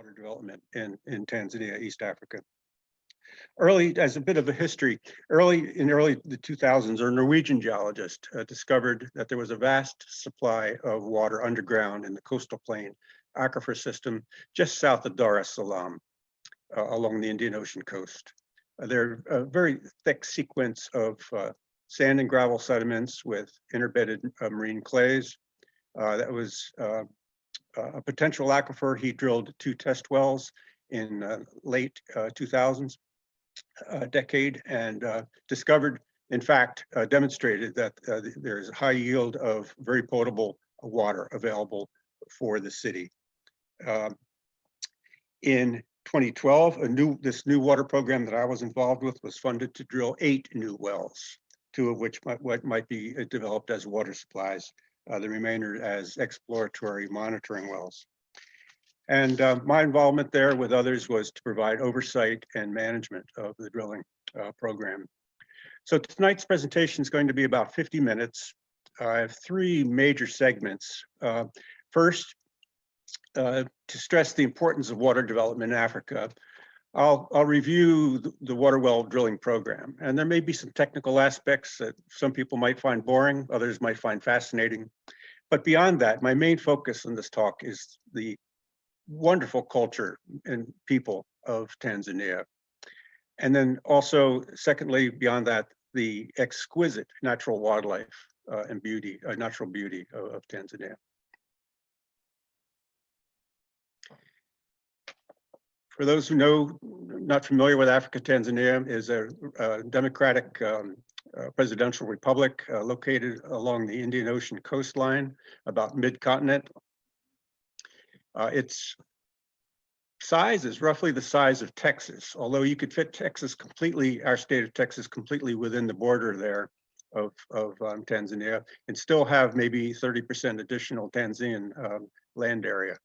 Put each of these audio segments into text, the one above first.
water development in Tanzania, East Africa. Early, as a bit of a history, early the 2000s, a Norwegian geologist discovered that there was a vast supply of water underground in the coastal plain aquifer system just south of Dar es Salaam along the Indian Ocean coast. There are a very thick sequence of sand and gravel sediments with interbedded marine clays. That was a potential aquifer. He drilled 2 test wells in late 2000s decade and discovered, in fact, demonstrated that there is a high yield of very potable water available for the city. In 2012, this new water program that I was involved with was funded to drill 8 new wells, 2 of which might be developed as water supplies, the remainder as exploratory monitoring wells. And my involvement there with others was to provide oversight and management of the drilling program. So tonight's presentation is going to be about 50 minutes. I have 3 major segments. First, to stress the importance of water development in Africa, I'll review the water well drilling program. And there may be some technical aspects that some people might find boring, others might find fascinating. But beyond that, my main focus in this talk is the wonderful culture and people of Tanzania. And then also, secondly, beyond that, the exquisite natural wildlife and beauty, natural beauty of Tanzania. For those who know, not familiar with Africa, Tanzania is a democratic presidential republic located along the Indian Ocean coastline, about mid-continent. Its size is roughly the size of Texas, although you could fit Texas completely, our state of Texas, completely within the border there of Tanzania, and still have maybe 30% additional Tanzanian land area.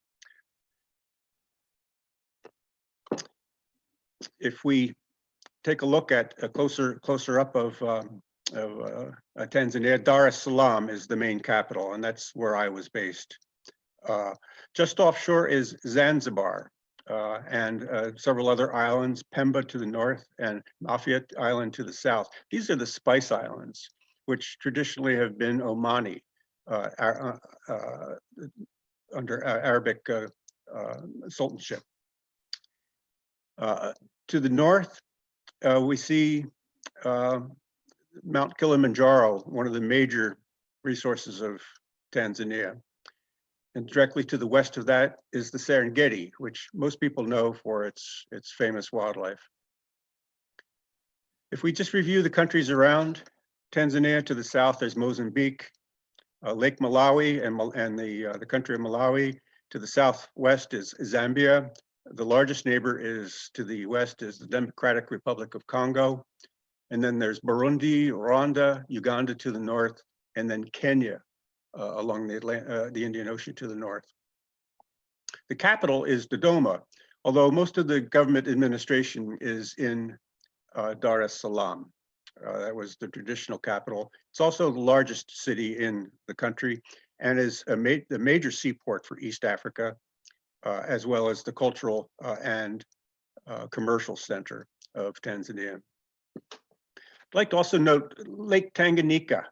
If we take a look at a closer up of Tanzania, Dar es Salaam is the main capital, and that's where I was based. Just offshore is Zanzibar and several other islands, Pemba to the north and Mafia Island to the south. These are the Spice Islands, which traditionally have been Omani under Arabic sultanship. To the north, we see Mount Kilimanjaro, one of the major resources of Tanzania. And directly to the west of that is the Serengeti, which most people know for its famous wildlife. If we just review the countries around Tanzania, to the south, there's Mozambique, Lake Malawi and the country of Malawi. To the southwest is Zambia. The largest neighbor is to the west is the Democratic Republic of Congo. And then there's Burundi, Rwanda, Uganda to the north, and then Kenya along the Indian Ocean to the north. The capital is Dodoma, although most of the government administration is in Dar es Salaam. That was the traditional capital. It's also the largest city in the country and is the major seaport for East Africa, as well as the cultural and commercial center of Tanzania. I'd like to also note Lake Tanganyika.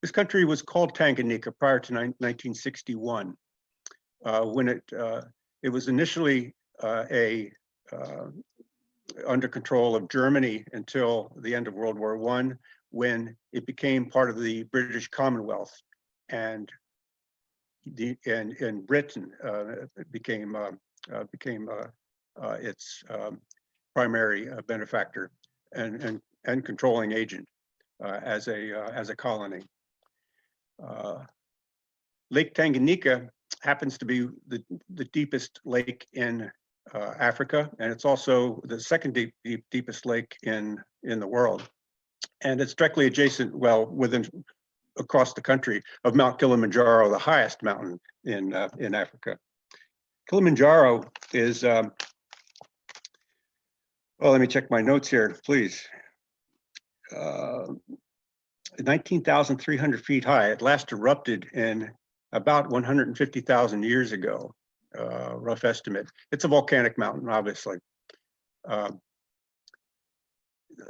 This country was called Tanganyika prior to 1961, when it was initially under control of Germany until the end of World War I, when it became part of the British Commonwealth, and Britain became its primary benefactor and controlling agent as a colony. Lake Tanganyika happens to be the deepest lake in Africa, and it's also the second deepest lake in the world. And it's directly adjacent, well, across the country, of Mount Kilimanjaro, the highest mountain in Africa. Kilimanjaro is, well, let me check my notes here, please. 19,300 feet high. It last erupted in about 150,000 years ago. rough estimate. It's a volcanic mountain, obviously.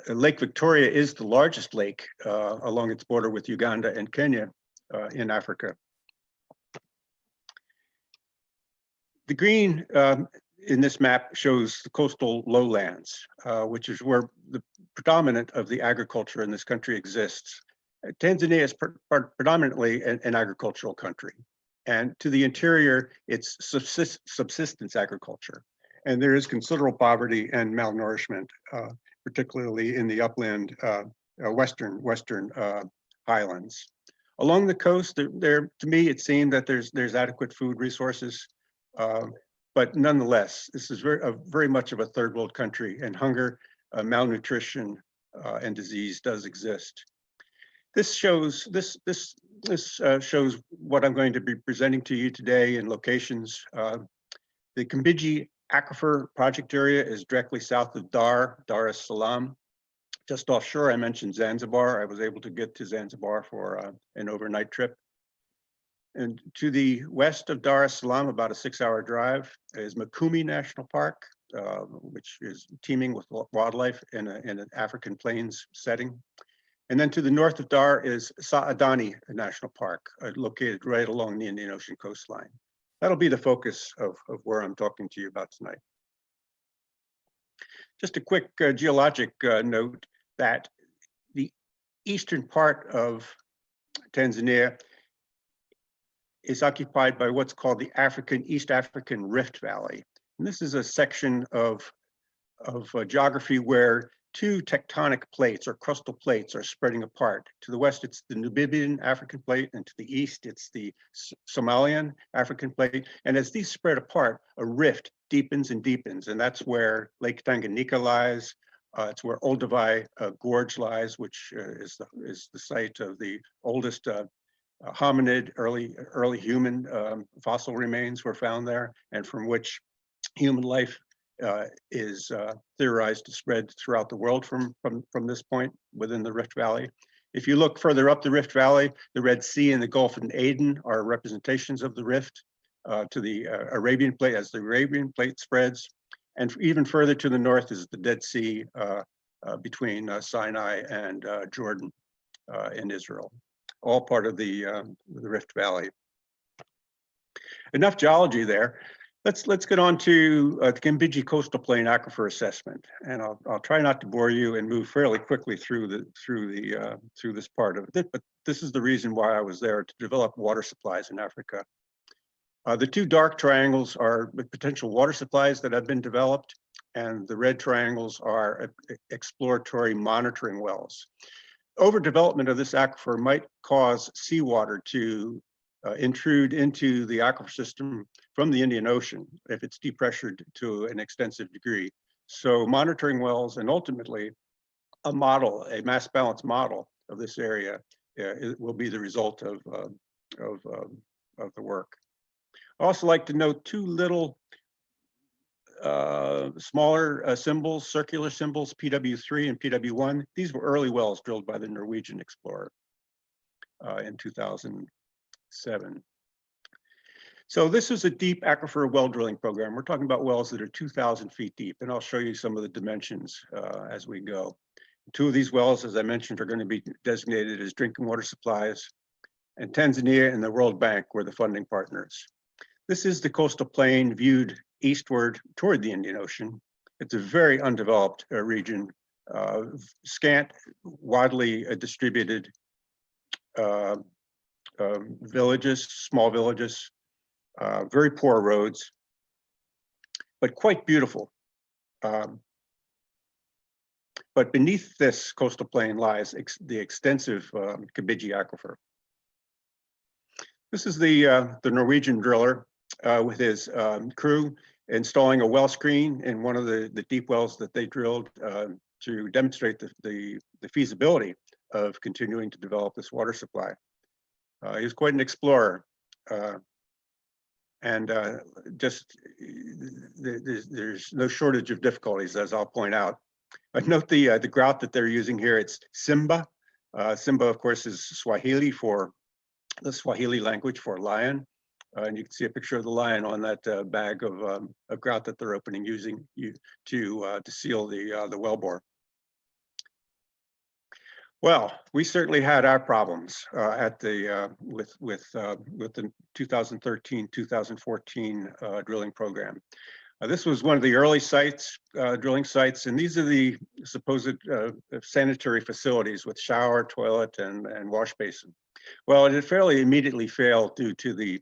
Lake Victoria is the largest lake along its border with Uganda and Kenya in Africa. The green in this map shows the coastal lowlands, which is where the predominant of the agriculture in this country exists. Tanzania is predominantly an agricultural country, and to the interior, it's subsistence agriculture. And there is considerable poverty and malnourishment, particularly in the upland western highlands. Along the coast, to me, it seemed that there's adequate food resources, but nonetheless, this is very much of a third world country, and hunger, malnutrition, and disease does exist. This shows shows what I'm going to be presenting to you today in locations. The Kimbiji Aquifer project area is directly south of Dar es Salaam. Just offshore, I mentioned Zanzibar. I was able to get to Zanzibar for an overnight trip. And to the west of Dar es Salaam, about a 6-hour drive, is Mikumi National Park, which is teeming with wildlife in an African plains setting. And then to the north of Dar is Sa'adani National Park, located right along the Indian Ocean coastline. That'll be the focus of where I'm talking to you about tonight. Just a quick geologic note that the eastern part of Tanzania is occupied by what's called the East African Rift Valley. And this is a section of geography where two tectonic plates or crustal plates are spreading apart. To the west, it's the Nubian African plate, and to the east, it's the Somalian African plate. And as these spread apart, a rift deepens and deepens, and that's where Lake Tanganyika lies. It's where Olduvai Gorge lies, which is the site of the oldest hominid, early human fossil remains were found there, and from which human life is theorized to spread throughout the world from this point within the Rift Valley. If you look further up the Rift Valley, the Red Sea and the Gulf of Aden are representations of the rift to the Arabian Plate as the Arabian Plate spreads. And even further to the north is the Dead Sea between Sinai and Jordan in Israel, all part of the Rift Valley. Enough geology there. Let's get on to the Kimbiji Coastal Plain Aquifer Assessment, and I'll try not to bore you and move fairly quickly through this part of it. But this is the reason why I was there, to develop water supplies in Africa. The two dark triangles are potential water supplies that have been developed, and the red triangles are exploratory monitoring wells. Overdevelopment of this aquifer might cause seawater to intrude into the aquifer system from the Indian Ocean if it's depressured to an extensive degree. So monitoring wells and ultimately a mass balance model of this area will be the result of the work. I also like to note two little smaller symbols, circular symbols, PW3 and PW1. These were early wells drilled by the Norwegian explorer in 2007. So this is a deep aquifer well drilling program. We're talking about wells that are 2,000 feet deep, and I'll show you some of the dimensions as we go. Two of these wells, as I mentioned, are going to be designated as drinking water supplies, and Tanzania and the World Bank were the funding partners. This is the coastal plain viewed eastward toward the Indian Ocean. It's a very undeveloped region, scant, widely distributed villages, small villages, very poor roads, but quite beautiful. But beneath this coastal plain lies the extensive Kimbiji Aquifer. This is the Norwegian driller with his crew installing a well screen in one of the deep wells that they drilled to demonstrate the feasibility of continuing to develop this water supply. He was quite an explorer. And there's no shortage of difficulties, as I'll point out. But note the grout that they're using here. It's Simba. Simba, of course, is Swahili for the Swahili language for lion. And you can see a picture of the lion on that bag of grout that they're opening, using to seal the wellbore. Well, we certainly had our problems at the with the 2013-2014 drilling program. This was one of the early sites, drilling sites, and these are the supposed sanitary facilities with shower, toilet, and wash basin. Well, it fairly immediately failed due to the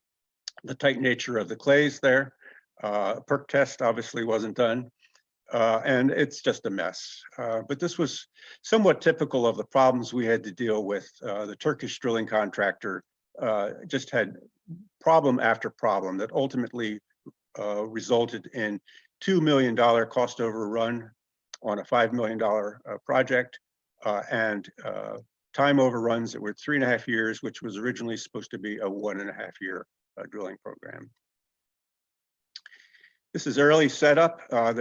tight nature of the clays there. Perk test obviously wasn't done. And it's just a mess. But this was somewhat typical of the problems we had to deal with. The Turkish drilling contractor just had problem after problem that ultimately resulted in $2 million cost overrun on a $5 million project, and time overruns that were 3.5 years, which was originally supposed to be a 1.5 year drilling program. This is early setup. That's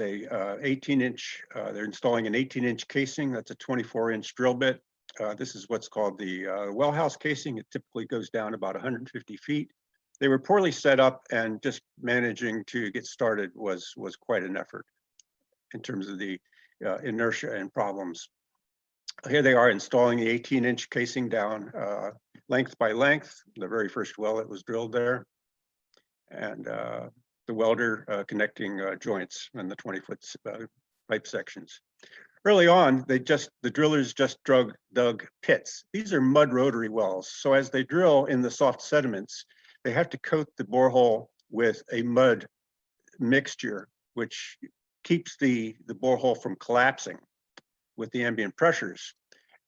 a 18-inch. They're installing an 18-inch casing. That's a 24-inch drill bit. This is what's called the well house casing. It typically goes down about 150 feet. They were poorly set up, and just managing to get started was quite an effort in terms of the inertia and problems. Here they are installing the 18-inch casing down length by length. The very first well that was drilled there. And the welder connecting joints and the 20-foot pipe sections. Early on, the drillers just dug pits. These are mud rotary wells. So as they drill in the soft sediments, they have to coat the borehole with a mud mixture, which keeps the borehole from collapsing with the ambient pressures.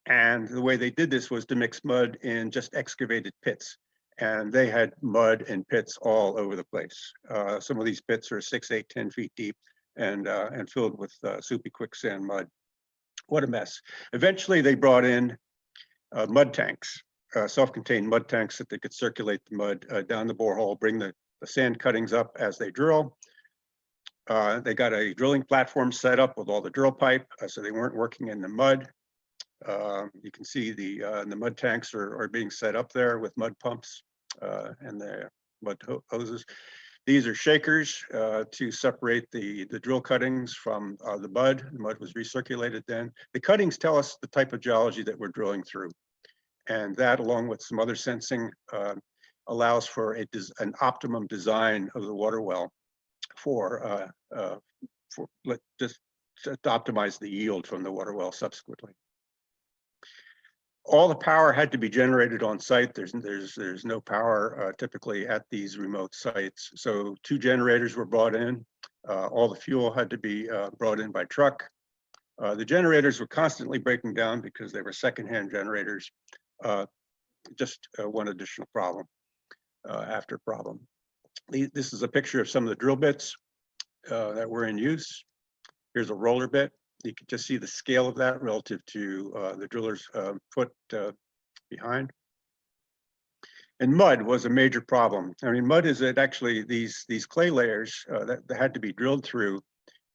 And the way they did this was to mix mud in just excavated pits. And they had mud and pits all over the place. Some of these pits are 6, 8, 10 feet deep and filled with soupy quicksand mud. What a mess. Eventually they brought in mud tanks, self-contained mud tanks that they could circulate the mud down the borehole, bring the sand cuttings up as they drill. They got a drilling platform set up with all the drill pipe, so they weren't working in the mud. You can see the mud tanks are being set up there with mud pumps and the mud hoses. These are shakers to separate the drill cuttings from the mud. The mud was recirculated then. The cuttings tell us the type of geology that we're drilling through. And that, along with some other sensing, allows for an optimum design of the water well just to optimize the yield from the water well subsequently. All the power had to be generated on site. There's no power typically at these remote sites. So 2 generators were brought in. All the fuel had to be brought in by truck. The generators were constantly breaking down because they were secondhand generators. Just one additional problem after problem. This is a picture of some of the drill bits that were in use. Here's a roller bit. You can just see the scale of that relative to the driller's foot behind. And mud was a major problem. I mean, mud is actually these clay layers that had to be drilled through.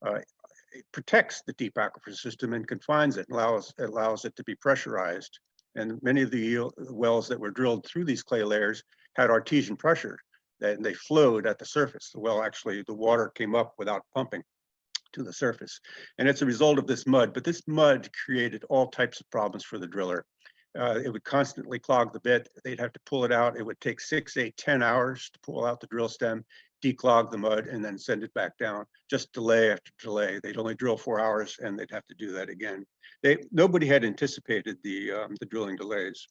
It protects the deep aquifer system and confines it, allows it to be pressurized. And many of the wells that were drilled through these clay layers had artesian pressure, and they flowed at the surface. The water came up without pumping to the surface. And it's a result of this mud, but this mud created all types of problems for the driller. It would constantly clog the bit. They'd have to pull it out. It would take 6, 8, 10 hours to pull out the drill stem, declog the mud, and then send it back down. Just delay after delay. They'd only drill 4 hours, and they'd have to do that again. Nobody had anticipated the drilling delays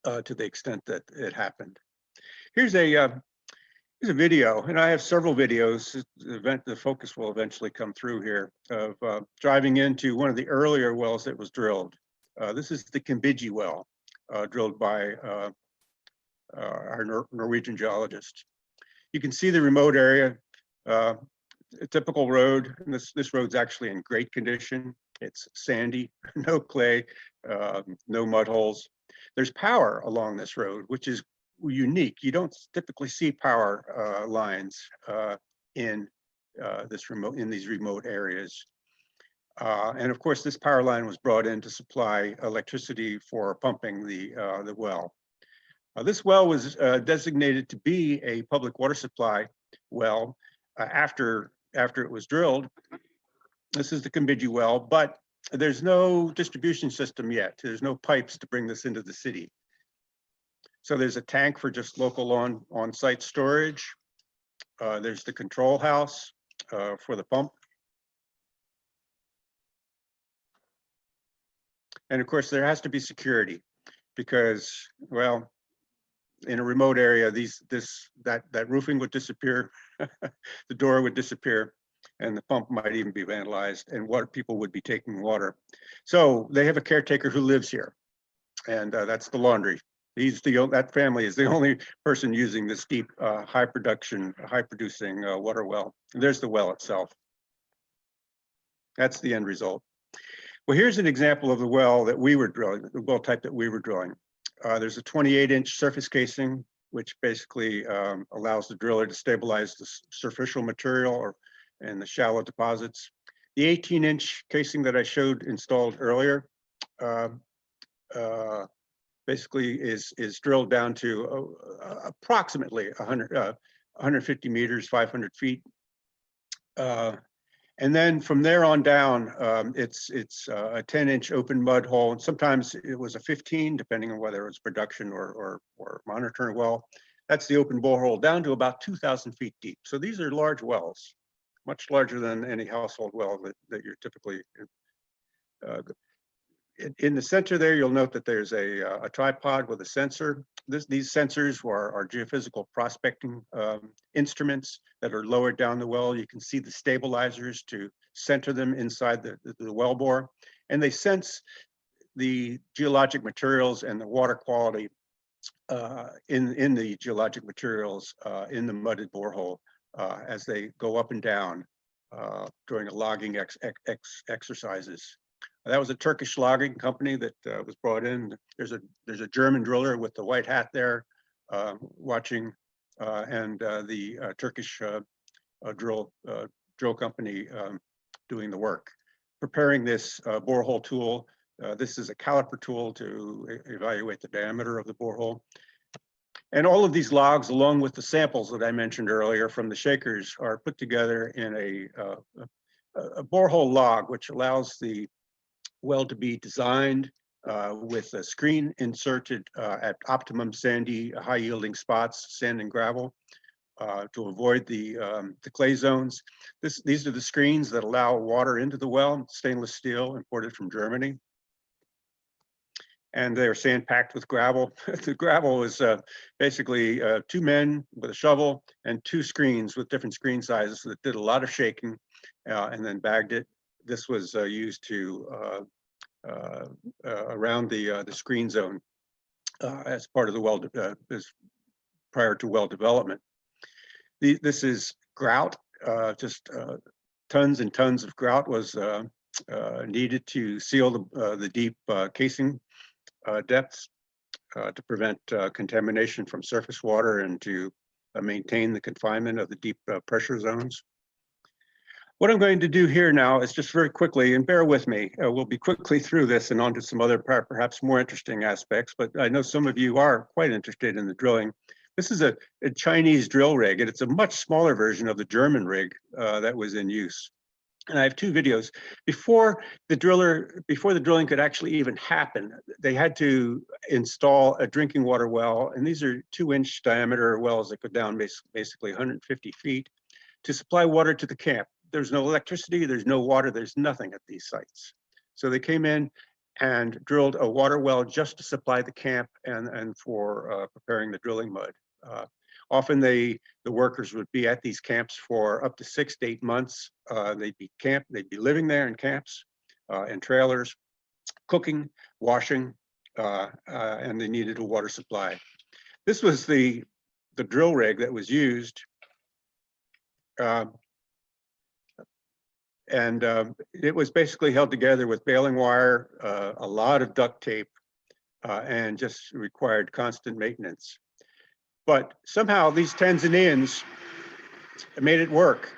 to the extent that it happened. Here's a video, and I have several videos. The focus will eventually come through here of driving into one of the earlier wells that was drilled. This is the Kimbiji well, drilled by our Norwegian geologist. You can see the remote area, a typical road. And this road's actually in great condition. It's sandy, no clay, no mud holes. There's power along this road, which is unique. You don't typically see power lines in these remote areas. And of course, this power line was brought in to supply electricity for pumping the well. This well was designated to be a public water supply well after it was drilled. This is the Combidge well, but there's no distribution system yet. There's no pipes to bring this into the city. So there's a tank for just local on-site storage. There's the control house for the pump. And of course, there has to be security because, well, in a remote area, that roofing would disappear, the door would disappear, and the pump might even be vandalized, and people would be taking water. So they have a caretaker who lives here, and that's the laundry. That family is the only person using this deep, high producing water well. And there's the well itself. That's the end result. Well, here's an example of the well that we were drilling, the well type that we were drilling. There's a 28-inch surface casing, which basically allows the driller to stabilize the superficial material and the shallow deposits. The 18-inch casing that I showed installed earlier basically is drilled down to approximately 150 meters, 500 feet. And then from there on down, it's a 10-inch open mud hole, and sometimes it was a 15, depending on whether it was production or monitoring well. That's the open borehole down to about 2,000 feet deep. So these are large wells, much larger than any household well that you're typically in the center there. You'll note that there's a tripod with a sensor. These sensors are geophysical prospecting instruments that are lowered down the well. You can see the stabilizers to center them inside the well bore, and they sense the geologic materials and the water quality in the geologic materials in the mudded borehole as they go up and down during logging exercises. That was a Turkish logging company that was brought in. There's a German driller with the white hat there watching, and the Turkish drill company doing the work. Preparing this borehole tool. This is a caliper tool to evaluate the diameter of the borehole. And all of these logs, along with the samples that I mentioned earlier from the shakers, are put together in a borehole log, which allows the well to be designed with a screen inserted at optimum sandy, high yielding spots, sand and gravel, to avoid the clay zones. These are the screens that allow water into the well, stainless steel imported from Germany. And they're sand packed with gravel. The gravel is basically 2 men with a shovel and 2 screens with different screen sizes that did a lot of shaking and then bagged it. This was used to around the screen zone as part of the well, prior to well development. This is grout, just tons and tons of grout was needed to seal the deep casing depths to prevent contamination from surface water and to maintain the confinement of the deep pressure zones. What I'm going to do here now is just very quickly, and bear with me, we'll be quickly through this and on to some other perhaps more interesting aspects, but I know some of you are quite interested in the drilling. This is a Chinese drill rig, and it's a much smaller version of the German rig that was in use. And I have 2 videos. Before the drilling could actually even happen, they had to install a drinking water well, and these are 2-inch diameter wells that go down basically 150 feet to supply water to the camp. There's no electricity, there's no water, there's nothing at these sites. So they came in and drilled a water well just to supply the camp and for preparing the drilling mud. Often the workers would be at these camps for up to 6 to 8 months. They'd be living there in camps and trailers, cooking, washing, and they needed a water supply. This was the drill rig that was used. And it was basically held together with baling wire, a lot of duct tape, and just required constant maintenance. But somehow these Tanzanians made it work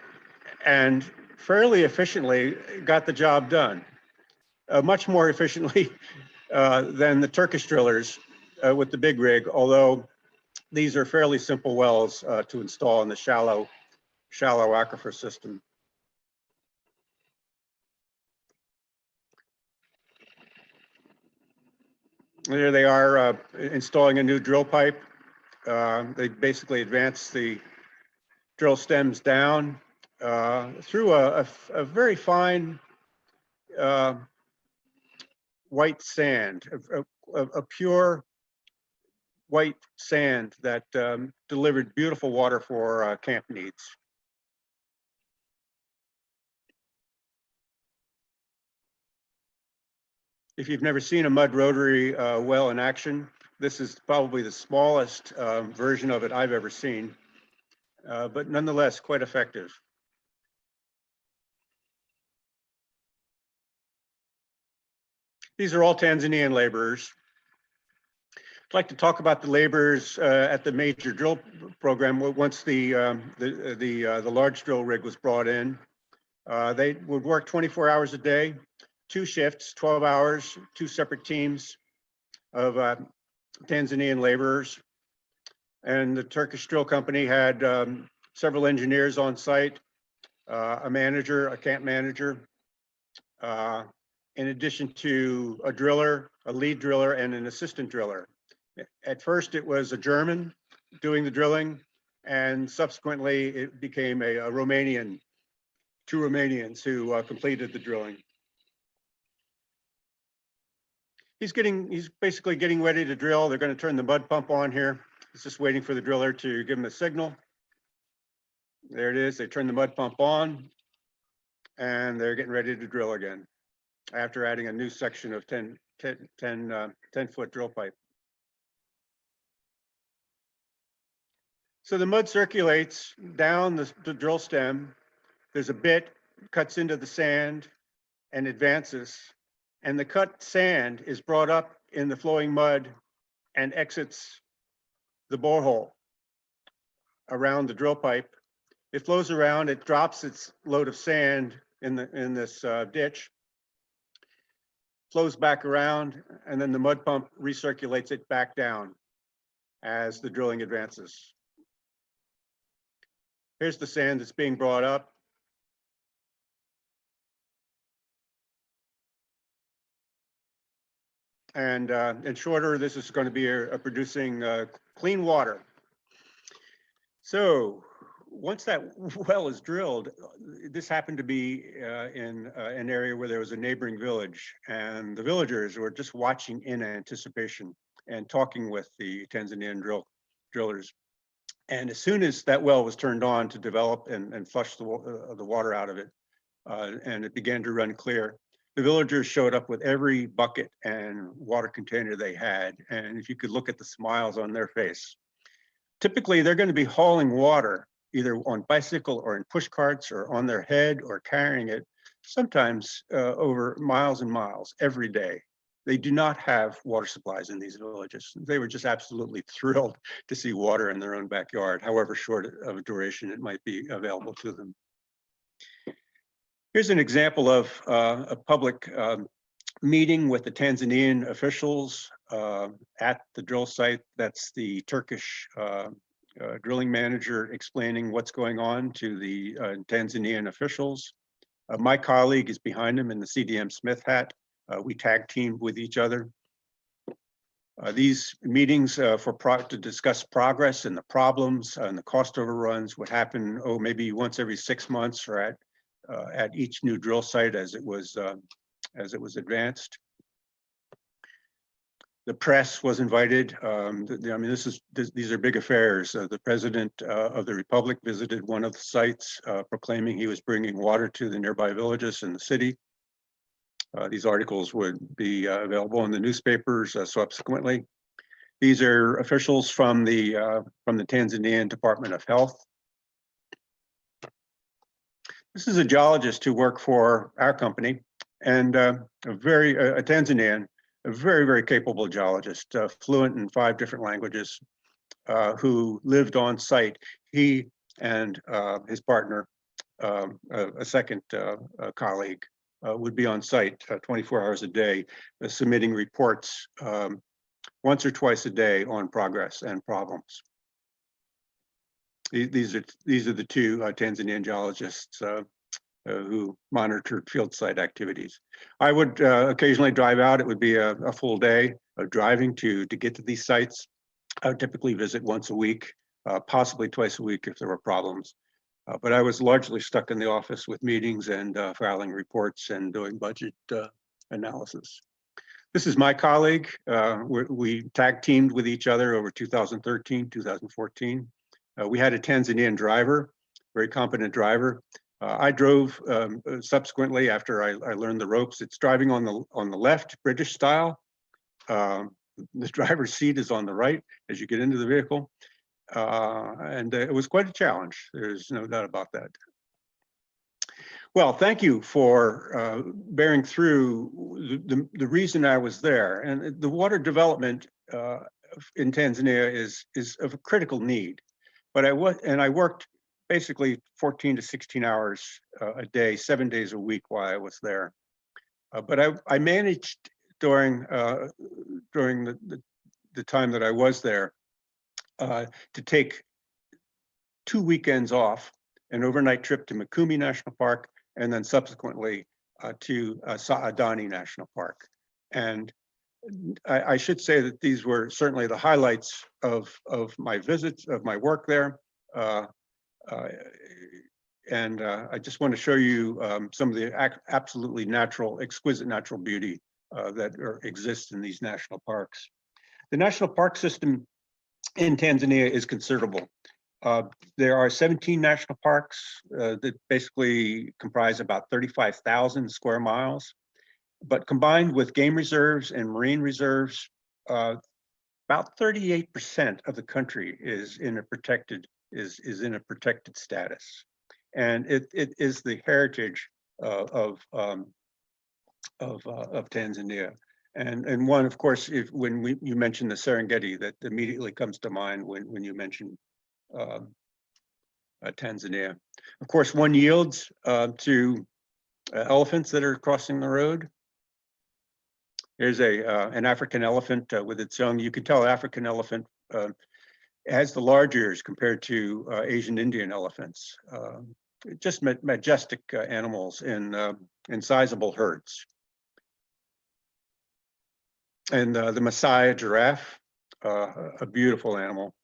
and fairly efficiently got the job done, much more efficiently than the Turkish drillers with the big rig, although these are fairly simple wells to install in the shallow aquifer system. There they are installing a new drill pipe. They basically advance the drill stems down through a very fine white sand, a pure white sand that delivered beautiful water for camp needs. If you've never seen a mud rotary well in action, this is probably the smallest version of it I've ever seen, but nonetheless quite effective. These are all Tanzanian laborers. I'd like to talk about the laborers at the major drill program. Once the large drill rig was brought in, they would work 24 hours a day, 2 shifts, 12 hours, 2 separate teams of Tanzanian laborers. And the Turkish drill company had several engineers on site, a manager, a camp manager, in addition to a driller, a lead driller, and an assistant driller. At first, it was a German doing the drilling, and subsequently it became a Romanian, 2 Romanians who completed the drilling. He's basically getting ready to drill. They're going to turn the mud pump on here. He's just waiting for the driller to give him a signal. There it is. They turn the mud pump on, and they're getting ready to drill again after adding a new section of 10-foot drill pipe. So the mud circulates down the drill stem. There's a bit, cuts into the sand and advances. And the cut sand is brought up in the flowing mud and exits the borehole around the drill pipe. It flows around, it drops its load of sand in this ditch, flows back around, and then the mud pump recirculates it back down as the drilling advances. Here's the sand that's being brought up. And in short order, this is going to be producing clean water. So once that well is drilled, this happened to be in an area where there was a neighboring village, and the villagers were just watching in anticipation and talking with the Tanzanian drillers. And as soon as that well was turned on to develop and flush the water out of it, and it began to run clear, the villagers showed up with every bucket and water container they had. And if you could look at the smiles on their face, typically they're going to be hauling water either on bicycle or in push carts or on their head or carrying it, sometimes over miles and miles every day. They do not have water supplies in these villages. They were just absolutely thrilled to see water in their own backyard, however short of a duration it might be available to them. Here's an example of a public meeting with the Tanzanian officials at the drill site. That's the Turkish drilling manager explaining what's going on to the Tanzanian officials. My colleague is behind him in the CDM Smith hat. We tag teamed with each other. These meetings to discuss progress and the problems and the cost overruns would happen, maybe once every 6 months or at each new drill site as it was advanced. The press was invited. I mean, these are big affairs. The president of the republic visited one of the sites, proclaiming he was bringing water to the nearby villages in the city. These articles would be available in the newspapers subsequently. These are officials from the Tanzanian Department of Health. This is a geologist who worked for our company, and a Tanzanian, a very, very capable geologist, fluent in 5 different languages, who lived on site. He and his partner, a second colleague, would be on site 24 hours a day, submitting reports once or twice a day on progress and problems. These are the two Tanzanian geologists who monitored field site activities. I would occasionally drive out. It would be a full day of driving to get to these sites. I would typically visit once a week, possibly twice a week if there were problems. But I was largely stuck in the office with meetings and filing reports and doing budget analysis. This is my colleague. We tag teamed with each other over 2013, 2014. We had a Tanzanian driver, very competent driver. I drove subsequently after I learned the ropes. It's driving on the left, British style. The driver's seat is on the right as you get into the vehicle. And it was quite a challenge. There's no doubt about that. Well, thank you for bearing through the reason I was there. And the water development in Tanzania is of a critical need. But I worked basically 14 to 16 hours a day, 7 days a week while I was there. But I managed during the time that I was there to take 2 weekends off, an overnight trip to Mikumi National Park, and then subsequently to Saadani National Park. And I should say that these were certainly the highlights of my visits, of my work there. And I just want to show you some of the absolutely natural, exquisite natural beauty that exists in these national parks. The national park system in Tanzania is considerable. There are 17 national parks that basically comprise about 35,000 square miles. But combined with game reserves and marine reserves, about 38% of the country is in a protected status, and it is the heritage of Tanzania. And one, of course, when you mention the Serengeti, that immediately comes to mind when you mention Tanzania. Of course, one yields to elephants that are crossing the road. Here's an African elephant with its young. You can tell African elephant has the large ears compared to Asian Indian elephants. Just majestic animals in sizable herds. And the Maasai giraffe, a beautiful animal.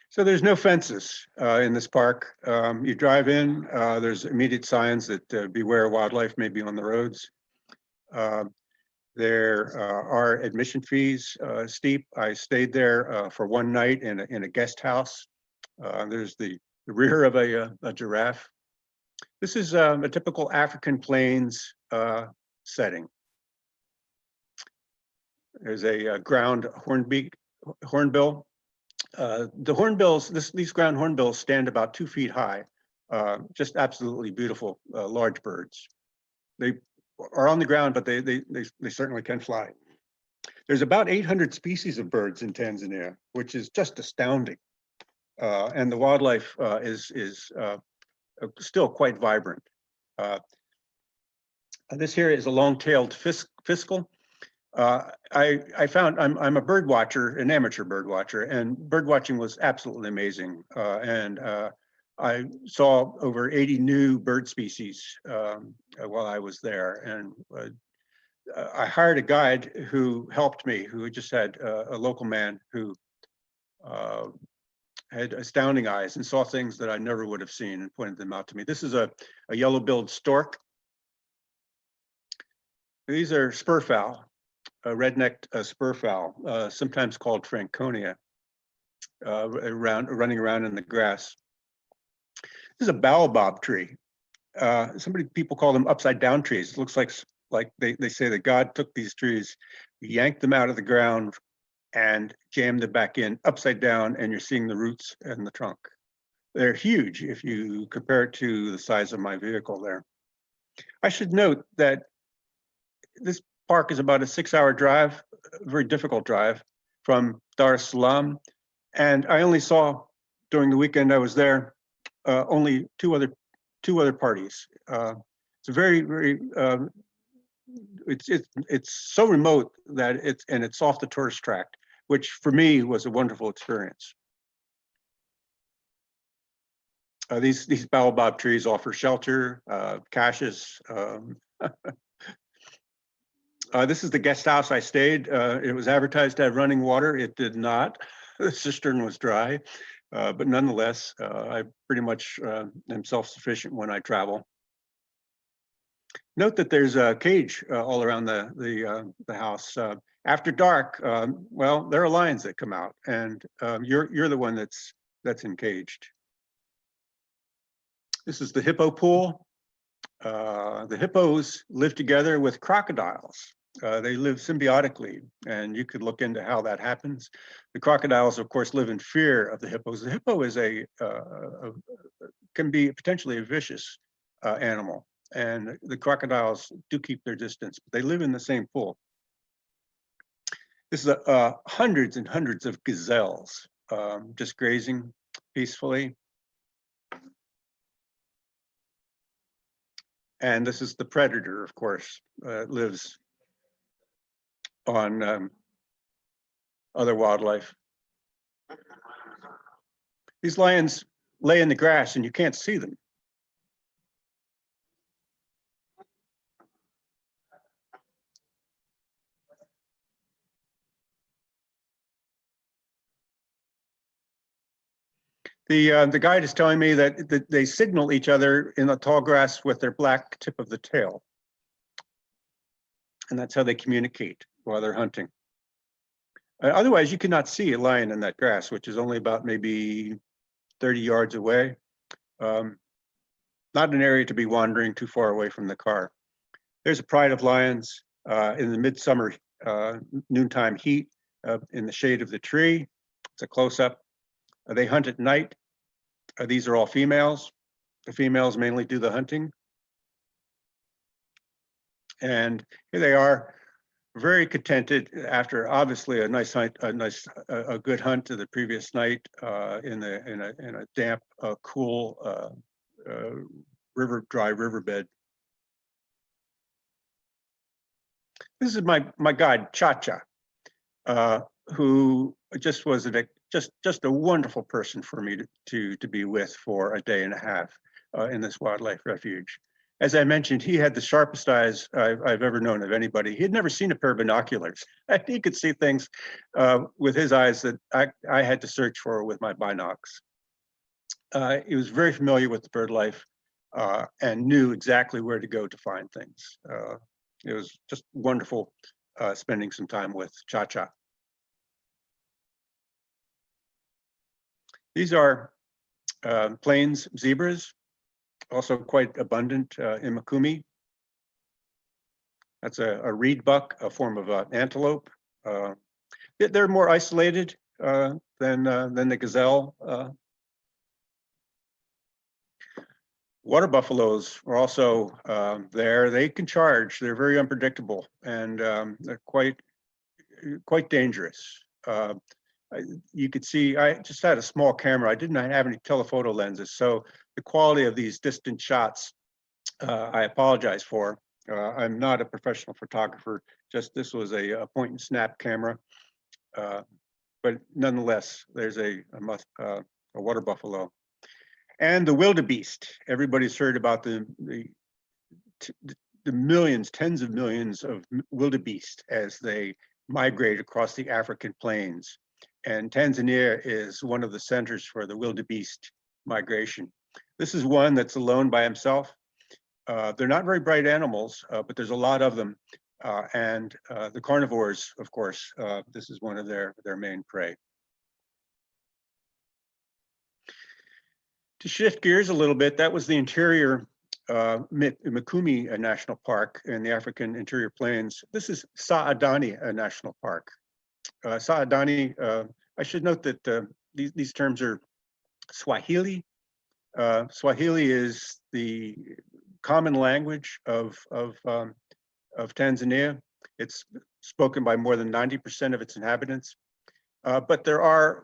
So there's no fences in this park. You drive in, there's immediate signs that beware wildlife may be on the roads. There are admission fees, steep. I stayed there for one night in a guest house. There's the rear of a giraffe. This is a typical African plains setting. There's a ground hornbill. The hornbills, these ground hornbills stand about 2 feet high, just absolutely beautiful, large birds. They are on the ground, but they certainly can fly. There's about 800 species of birds in Tanzania, which is just astounding. And the wildlife is still quite vibrant. This here is a long-tailed fiscal. I found I'm a bird watcher, an amateur bird watcher, and bird watching was absolutely amazing. And I saw over 80 new bird species while I was there. And I hired a guide who helped me, who just had a local man who had astounding eyes and saw things that I never would have seen and pointed them out to me. This is a yellow-billed stork. These are spurfowl. A red-necked spurfowl, sometimes called Franconia, running around in the grass. This is a baobab tree. People call them upside-down trees. It looks like they say that God took these trees, yanked them out of the ground, and jammed them back in upside down, and you're seeing the roots and the trunk. They're huge if you compare it to the size of my vehicle there. I should note that this park is about a 6-hour drive, a very difficult drive from Dar es Salaam. And I only saw during the weekend I was there only two other parties. It's a very it's so remote that it's off the tourist track, which for me was a wonderful experience. These baobab trees offer shelter, caches. This is the guest house I stayed. It was advertised to have running water. It did not. The cistern was dry, but nonetheless, I pretty much am self-sufficient when I travel. Note that there's a cage all around the house. After dark, well, there are lions that come out, and you're the one that's encaged. This is the hippo pool. The hippos live together with crocodiles. They live symbiotically, and you could look into how that happens. The crocodiles, of course, live in fear of the hippos. The hippo is can be potentially a vicious animal, and the crocodiles do keep their distance, but they live in the same pool. This is hundreds and hundreds of gazelles just grazing peacefully. And this is the predator, of course, lives on other wildlife. These lions lay in the grass and you can't see them. The guide is telling me that they signal each other in the tall grass with their black tip of the tail. And that's how they communicate while they're hunting. Otherwise, you cannot see a lion in that grass, which is only about maybe 30 yards away. Not an area to be wandering too far away from the car. There's a pride of lions in the midsummer noontime heat in the shade of the tree. It's a close-up. They hunt at night. These are all females. The females mainly do the hunting. And here they are, very contented after obviously a nice hunt, a good hunt to the previous night in a damp, cool dry riverbed. This is my guide, Cha-Cha, who just was just a wonderful person for me to be with for a day and a half in this wildlife refuge. As I mentioned, he had the sharpest eyes I've ever known of anybody. He had never seen a pair of binoculars. He could see things with his eyes that I had to search for with my binocs. He was very familiar with the bird life and knew exactly where to go to find things. It was just wonderful spending some time with Cha-Cha. These are plains zebras, also quite abundant in Mikumi. That's a reed buck, a form of antelope. They're more isolated than the gazelle. Water buffaloes are also there. They can charge. They're very unpredictable, and they're quite dangerous. You could see, I just had a small camera. I didn't have any telephoto lenses, so the quality of these distant shots, I apologize for. I'm not a professional photographer. Just this was a point and snap camera, but nonetheless, there's a water buffalo. And the wildebeest. Everybody's heard about the millions, tens of millions of wildebeest as they migrate across the African plains. And Tanzania is one of the centers for the wildebeest migration. This is one that's alone by himself. They're not very bright animals, but there's a lot of them. And the carnivores, of course, this is one of their main prey. To shift gears a little bit, that was the interior Mikumi National Park in the African interior plains. This is Saadani National Park. Saadani, I should note that these terms are Swahili. Swahili is the common language of Tanzania. It's spoken by more than 90% of its inhabitants. But there are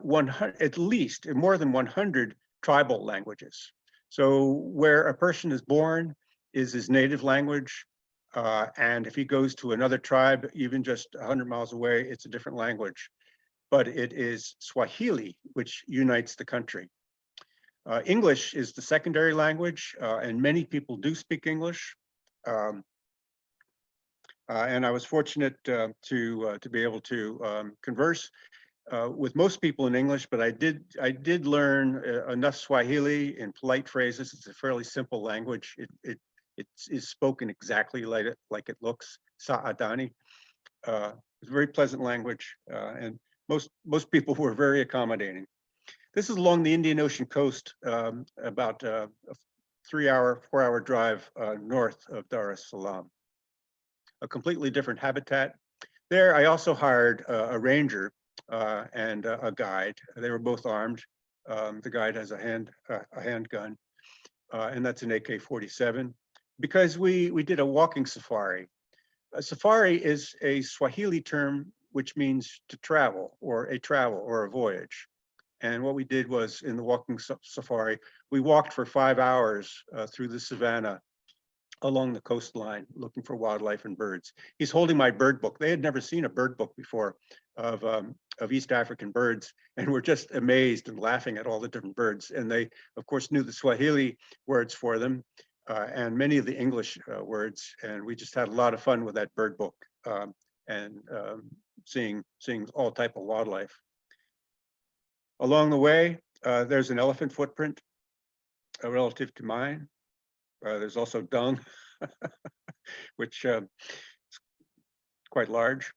at least more than 100 tribal languages. So where a person is born is his native language. And if he goes to another tribe, even just 100 miles away, it's a different language. But it is Swahili, which unites the country. English is the secondary language, and many people do speak English. And I was fortunate to be able to converse with most people in English, but I did learn enough Swahili in polite phrases. It's a fairly simple language. It is spoken exactly like it looks. Sa'adani. It's a very pleasant language, and most people were very accommodating. This is along the Indian Ocean coast, about a 4-hour drive north of Dar es Salaam. A completely different habitat. There, I also hired a ranger and a guide. They were both armed. The guide has a handgun, and that's an AK-47. Because we did a walking safari. A safari is a Swahili term which means to travel or a voyage. And what we did was, in the walking safari, we walked for 5 hours through the savannah along the coastline, looking for wildlife and birds. He's holding my bird book. They had never seen a bird book before of East African birds, and were just amazed and laughing at all the different birds. And they, of course, knew the Swahili words for them, and many of the English words. And we just had a lot of fun with that bird book, and seeing all type of wildlife. Along the way, there's an elephant footprint relative to mine. There's also dung, which is quite large.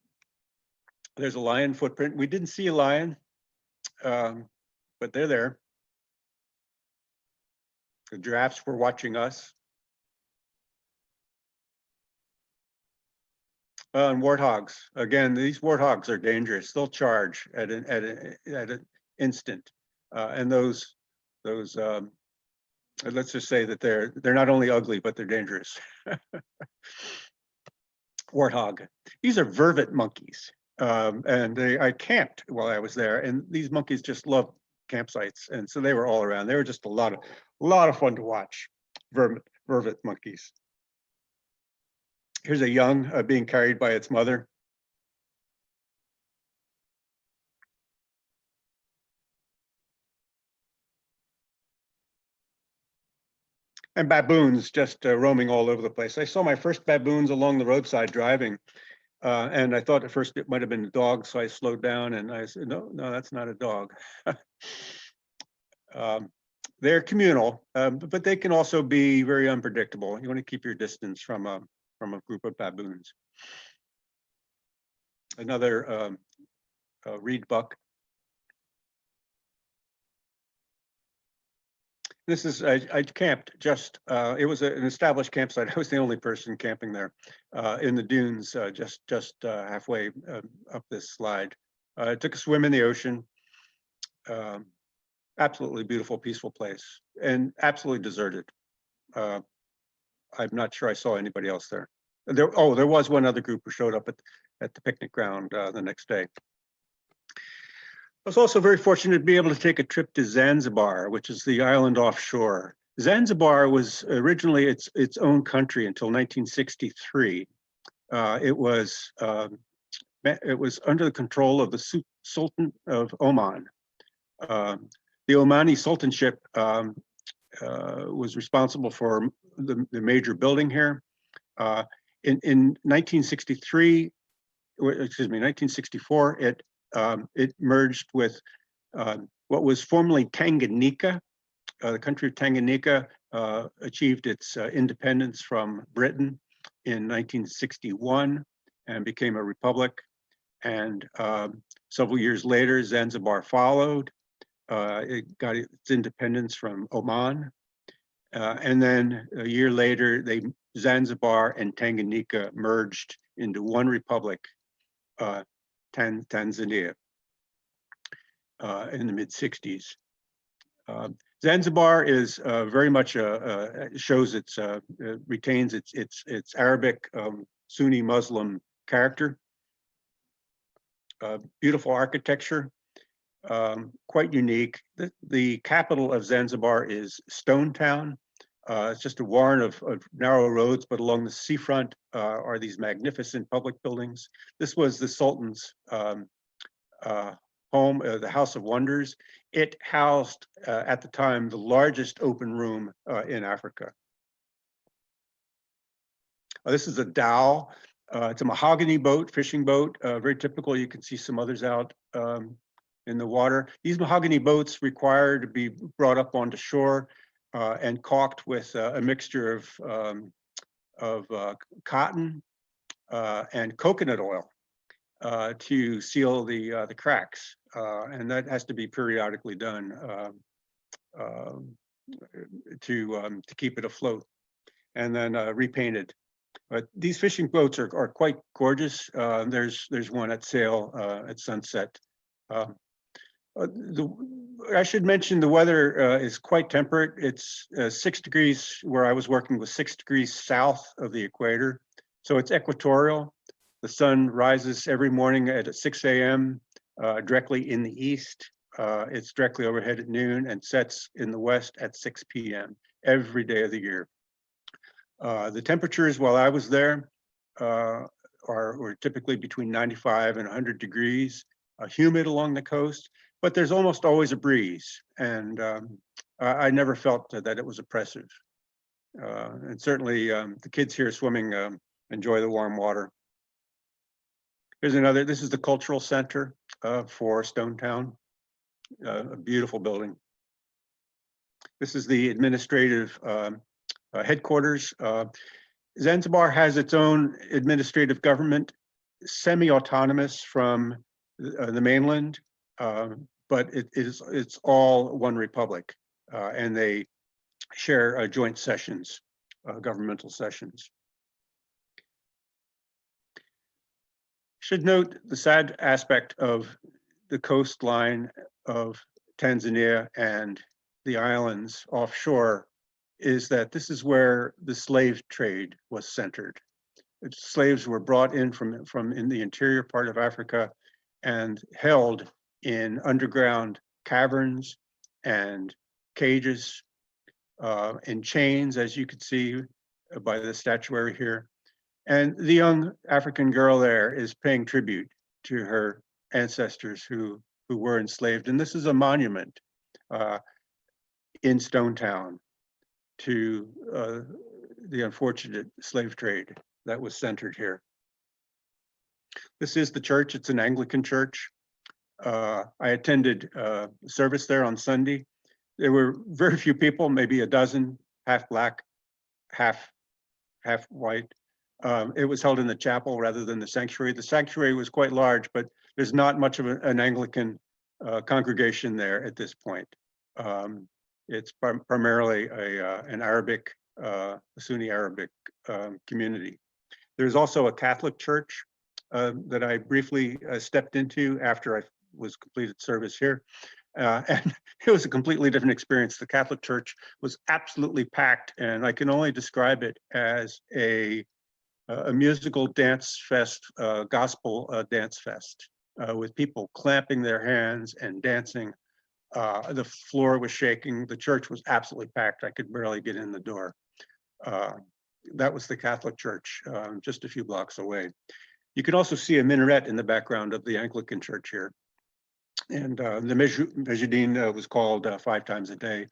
There's a lion footprint. We didn't see a lion, but they're there. The giraffes were watching us. And warthogs. Again, these warthogs are dangerous. They'll charge at an instant. And those let's just say that they're not only ugly, but they're dangerous. Warthog. These are vervet monkeys. And I camped while I was there, and these monkeys just love campsites, and so they were all around. They were just a lot of fun to watch. Vervet monkeys. Here's a young being carried by its mother. And baboons just roaming all over the place. I saw my first baboons along the roadside driving, and I thought at first it might have been a dog, so I slowed down and I said, no, that's not a dog. They're communal, but they can also be very unpredictable. You want to keep your distance from a group of baboons. Another reed buck. This is, I camped just, it was an established campsite. I was the only person camping there in the dunes, just halfway up this slide. I took a swim in the ocean. Absolutely beautiful, peaceful place, and absolutely deserted. I'm not sure I saw anybody else there. There was one other group who showed up at the picnic ground the next day. I was also very fortunate to be able to take a trip to Zanzibar, which is the island offshore. Zanzibar was originally its own country until 1963. It was under the control of the Sultan of Oman. The Omani Sultanship was responsible for the major building here. In 1964, it merged with what was formerly Tanganyika. The country of Tanganyika achieved its independence from Britain in 1961 and became a republic. And several years later, Zanzibar followed. It got its independence from Oman. And then a year later, Zanzibar and Tanganyika merged into one republic, Tanzania, in the mid-60s. Zanzibar is very much retains its Arabic Sunni Muslim character. Beautiful architecture, quite unique. The capital of Zanzibar is Stone Town. It's just a warren of narrow roads, but along the seafront are these magnificent public buildings. This was the Sultan's home, the House of Wonders. It housed, at the time, the largest open room in Africa. This is a dhow. It's a mahogany boat, fishing boat, very typical. You can see some others out in the water. These mahogany boats require to be brought up onto shore and caulked with a mixture of cotton and coconut oil to seal the cracks, and that has to be periodically done to keep it afloat, and then repainted. But these fishing boats are quite gorgeous. There's one at sail at sunset. I should mention the weather is quite temperate. It's 6 degrees where I was working, was 6 degrees south of the equator. So it's equatorial. The sun rises every morning at 6 a.m. Directly in the east. It's directly overhead at noon and sets in the west at 6 p.m. every day of the year. The temperatures while I was there were typically between 95 and 100 degrees, humid along the coast, but there's almost always a breeze, and I never felt that it was oppressive. And certainly the kids here swimming enjoy the warm water. Here's another, this is the cultural center for Stone Town, a beautiful building. This is the administrative headquarters. Zanzibar has its own administrative government, semi-autonomous from the mainland, but it's all one republic, and they share joint sessions, governmental sessions. Should note the sad aspect of the coastline of Tanzania and the islands offshore is that this is where the slave trade was centered. Slaves were brought in from in the interior part of Africa and held in underground caverns and cages in chains, as you can see by the statuary here. And the young African girl there is paying tribute to her ancestors who were enslaved. And this is a monument in Stone Town to the unfortunate slave trade that was centered here. This is the church. It's an Anglican church. I attended service there on Sunday. There were very few people, maybe a dozen, half black, half white. It was held in the chapel rather than the sanctuary. The sanctuary was quite large, but there's not much of an Anglican congregation there at this point. It's primarily an Arabic, Sunni Arabic community. There's also a Catholic church that I briefly stepped into after I was completed service here. And it was a completely different experience. The Catholic church was absolutely packed, and I can only describe it as a musical dance fest, gospel dance fest, with people clapping their hands and dancing. The floor was shaking. The church was absolutely packed. I could barely get in the door. That was the Catholic church, just a few blocks away. You can also see a minaret in the background of the Anglican church here. And the Mejidin was called 5 times a day,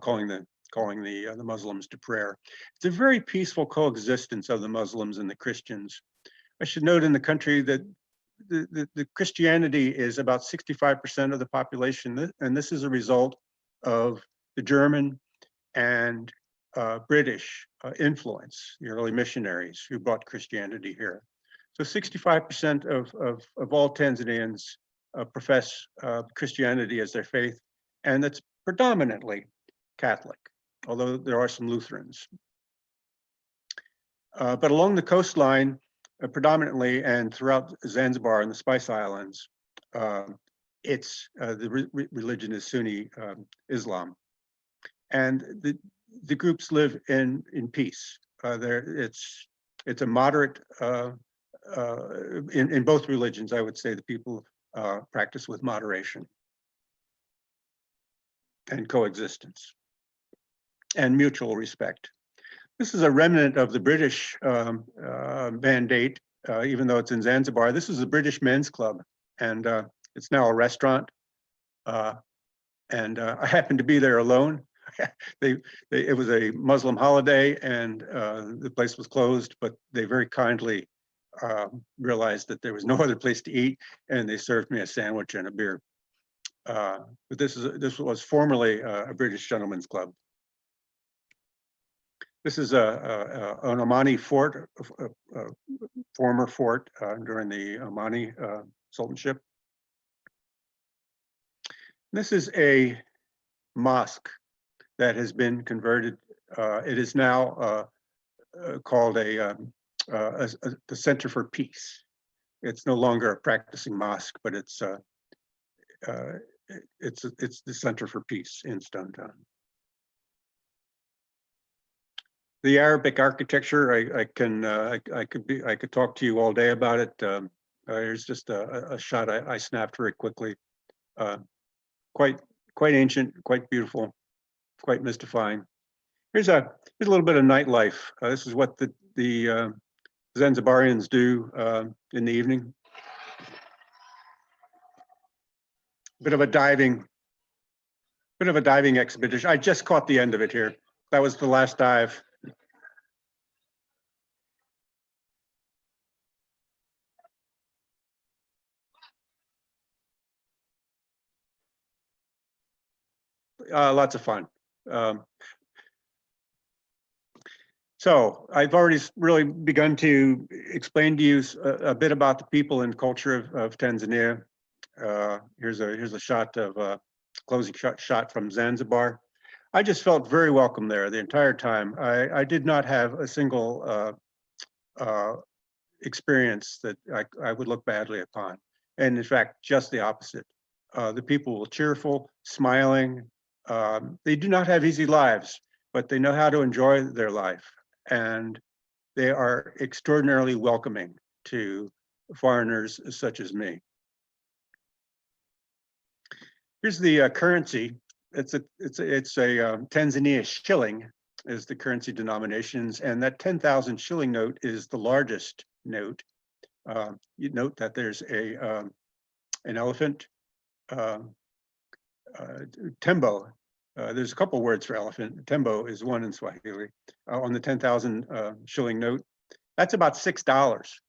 calling the Muslims to prayer. It's a very peaceful coexistence of the Muslims and the Christians. I should note in the country that the Christianity is about 65% of the population, and this is a result of the German and British influence, the early missionaries who brought Christianity here. So 65% of all Tanzanians profess Christianity as their faith, and it's predominantly Catholic, although there are some Lutherans. But along the coastline, predominantly and throughout Zanzibar and the Spice Islands, the religion is Sunni Islam, and the groups live in peace. It's a moderate in both religions, I would say the people practice with moderation and coexistence and mutual respect. This is a remnant of the British mandate, even though it's in Zanzibar. This is the British Men's Club, and it's now a restaurant. And I happened to be there alone. It was a Muslim holiday, and the place was closed, but they very kindly realized that there was no other place to eat, and they served me a sandwich and a beer. But this was formerly a British gentleman's club. This is an Omani fort, a former fort during the Omani Sultanship. This is a mosque that has been converted. It is now called the Center for Peace. It's no longer a practicing mosque, but it's the Center for Peace in Stone Town. The Arabic architecture, I could talk to you all day about it. Here's just a shot I snapped very quickly. Quite ancient, quite beautiful, quite mystifying. Here's a little bit of nightlife. This is what the Zanzibarians do in the evening. Bit of a diving expedition. I just caught the end of it here. That was the last dive. Lots of fun. So I've already really begun to explain to you a bit about the people and culture of Tanzania. Here's a shot of closing shot from Zanzibar. I just felt very welcome there the entire time. I did not have a single experience that I would look badly upon. And in fact, just the opposite. The people were cheerful, smiling. They do not have easy lives, but they know how to enjoy their life. And they are extraordinarily welcoming to foreigners such as me. Here's the currency. It's a Tanzania shilling is the currency denominations, and that 10,000 shilling note is the largest note. You note that there's an elephant, tembo. There's a couple words for elephant. Tembo is one in Swahili. On the 10,000 shilling note, that's about $6.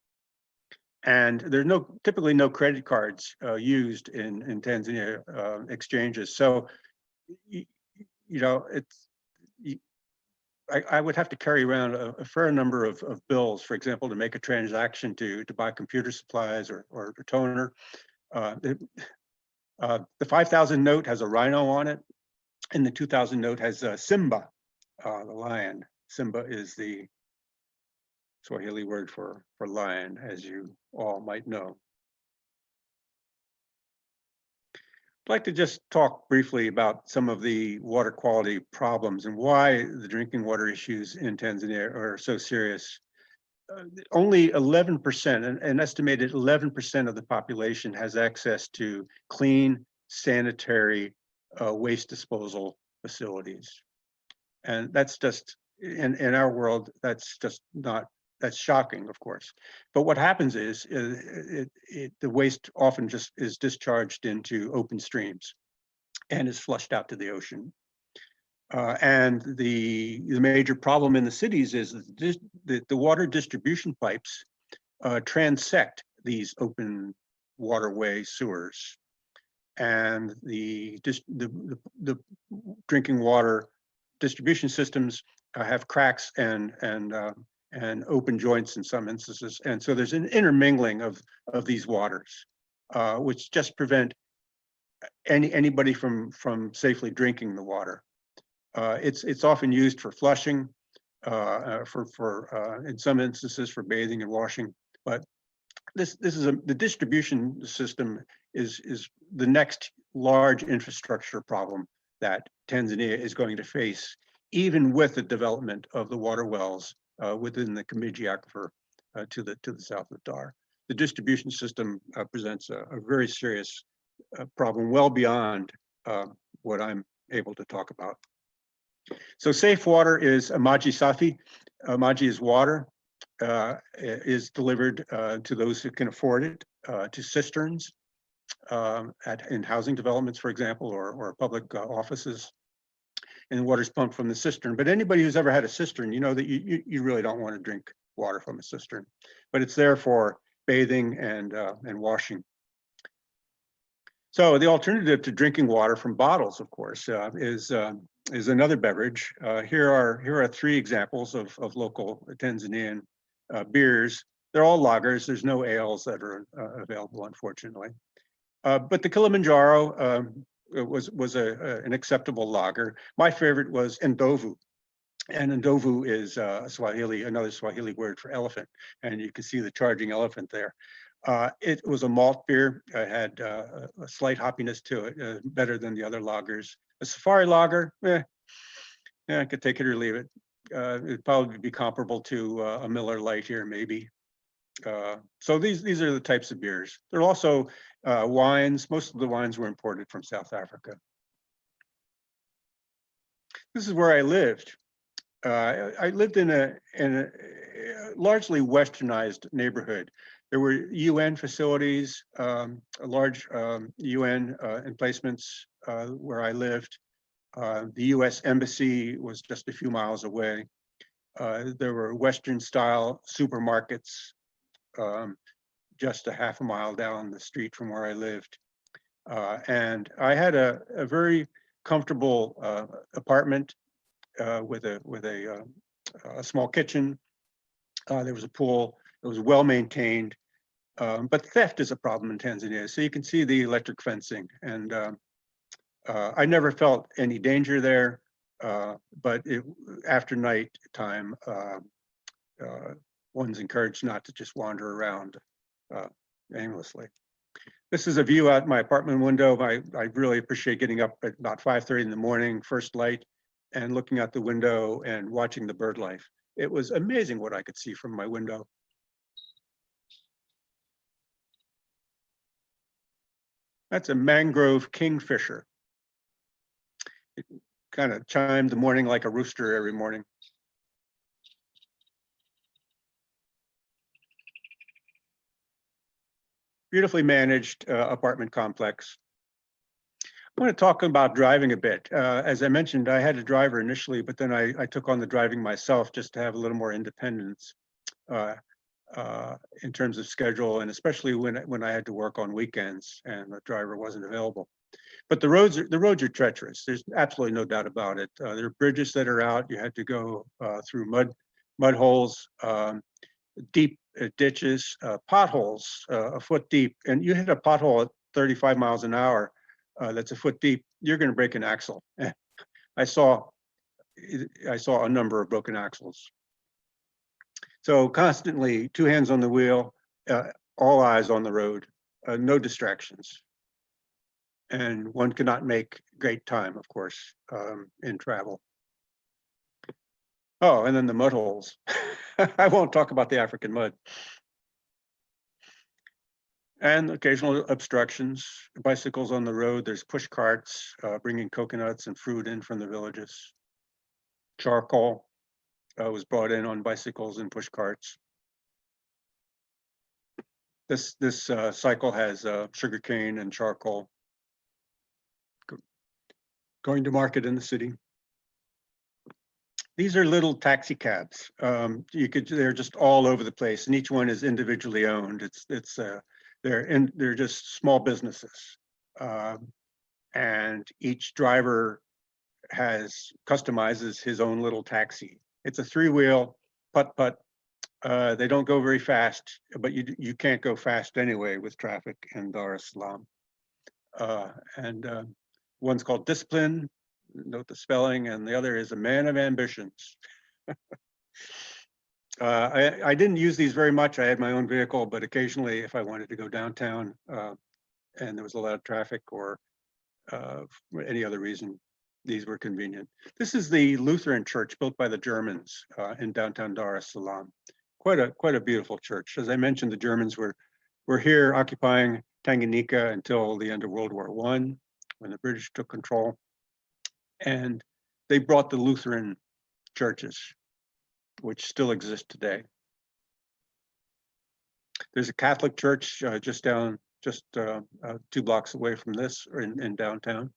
And there's typically no credit cards used in Tanzania exchanges. So, I would have to carry around a fair number of bills, for example, to make a transaction to buy computer supplies or toner. The 5,000 note has a rhino on it, and the 2,000 note has Simba, the lion. Simba is the Swahili word for lion, as you all might know. I'd like to just talk briefly about some of the water quality problems and why the drinking water issues in Tanzania are so serious. Only 11%, an estimated 11% of the population has access to clean, sanitary waste disposal facilities. And that's just, in our world, that's just not, that's shocking, of course. But what happens is the waste often just is discharged into open streams and is flushed out to the ocean. And the major problem in the cities is that the water distribution pipes transect these open waterway sewers, and the drinking water distribution systems have cracks and open joints in some instances, and so there's an intermingling of these waters, which just prevent anybody from safely drinking the water. It's often used for flushing, in some instances for bathing and washing, but the distribution system is the next large infrastructure problem that Tanzania is going to face, even with the development of the water wells within the Kimiji Aquifer to the south of Dar. The distribution system presents a very serious problem, well beyond what I'm able to talk about. So safe water is Maji Safi. Maji is water, is delivered to those who can afford it, to cisterns in housing developments, for example, or public offices. And water's pumped from the cistern. But anybody who's ever had a cistern, you know that you really don't want to drink water from a cistern, but it's there for bathing and washing. So the alternative to drinking water from bottles, of course, is another beverage. Here are three examples of local Tanzanian beers. They're all lagers. There's no ales that are available, unfortunately. But the Kilimanjaro was an acceptable lager. My favorite was Ndovu. And Ndovu is another Swahili word for elephant. And you can see the charging elephant there. It was a malt beer. It had a slight hoppiness to it, better than the other lagers. A Safari lager, I could take it or leave it. It'd probably be comparable to a Miller Lite here, maybe. So these are the types of beers. There are also wines. Most of the wines were imported from South Africa. This is where I lived. I lived in a largely westernized neighborhood. There were UN facilities, large UN emplacements where I lived. The US Embassy was just a few miles away. There were Western style supermarkets just a half a mile down the street from where I lived. And I had a very comfortable apartment with a small kitchen. There was a pool. It was well maintained, but theft is a problem in Tanzania. So you can see the electric fencing, and I never felt any danger there. But after night time, one's encouraged not to just wander around aimlessly. This is a view out my apartment window. I really appreciate getting up at about 5:30 in the morning, first light, and looking out the window and watching the bird life. It was amazing what I could see from my window. That's a mangrove kingfisher. It kind of chimed the morning like a rooster every morning. Beautifully managed apartment complex. I want to talk about driving a bit. As I mentioned, I had a driver initially, but then I took on the driving myself just to have a little more independence in terms of schedule, and especially when I had to work on weekends and the driver wasn't available. But the roads are treacherous. There's absolutely no doubt about it. There are bridges that are out. You had to go through mud holes, deep ditches, potholes a foot deep, and you hit a pothole at 35 miles an hour. That's a foot deep, you're going to break an axle. I saw a number of broken axles. So constantly, two hands on the wheel, all eyes on the road, no distractions. And one cannot make great time, of course, in travel. Oh, and then the mud holes. I won't talk about the African mud. And occasional obstructions, bicycles on the road. There's push carts bringing coconuts and fruit in from the villages. Charcoal was brought in on bicycles and push carts. This cycle has sugarcane and charcoal going to market in the city. These are little taxi cabs. They're just all over the place, and each one is individually owned. They're just small businesses, and each driver customizes his own little taxi. It's a three-wheel putt-putt. They don't go very fast, but you can't go fast anyway with traffic in Dar es Salaam. One's called Discipline, note the spelling, and the other is A Man of Ambitions. I didn't use these very much. I had my own vehicle, but occasionally if I wanted to go downtown and there was a lot of traffic or for any other reason, these were convenient. This is the Lutheran church built by the Germans in downtown Dar es Salaam. quite a beautiful church. As I mentioned, the Germans were here occupying Tanganyika until the end of World War I, when the British took control, and they brought the Lutheran churches, which still exist today. There's a Catholic church just 2 blocks away from this, or in downtown.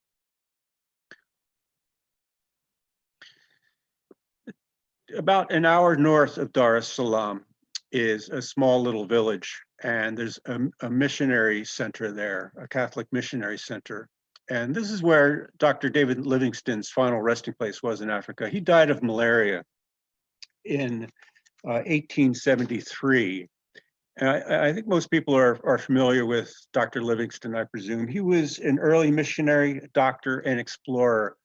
About an hour north of Dar es Salaam is a small little village, and there's a missionary center there, a Catholic missionary center. And this is where Dr. David Livingstone's final resting place was in Africa. He died of malaria in 1873. And I think most people are familiar with Dr. Livingstone, I presume. He was an early missionary, doctor, and explorer,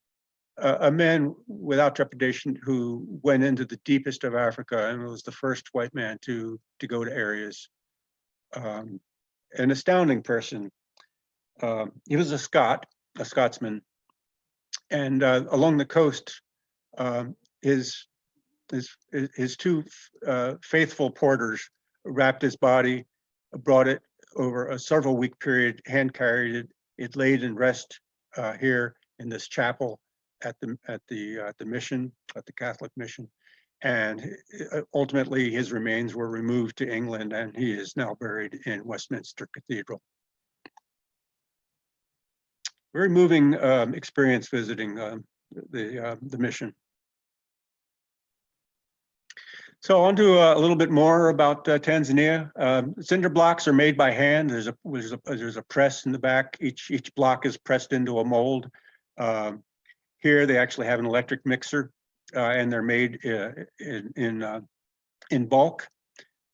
a man without trepidation who went into the deepest of Africa and was the first white man to go to areas. An astounding person. He was a Scotsman, and along the coast, his 2 faithful porters wrapped his body, brought it over a several-week period, hand carried it. It laid in rest here in this chapel at the mission, at the Catholic mission, and ultimately his remains were removed to England, and he is now buried in Westminster Cathedral. Very moving experience visiting the mission. So on to a little bit more about Tanzania. Cinder blocks are made by hand. There's a press in the back. Each block is pressed into a mold. Here they actually have an electric mixer, and they're made in bulk.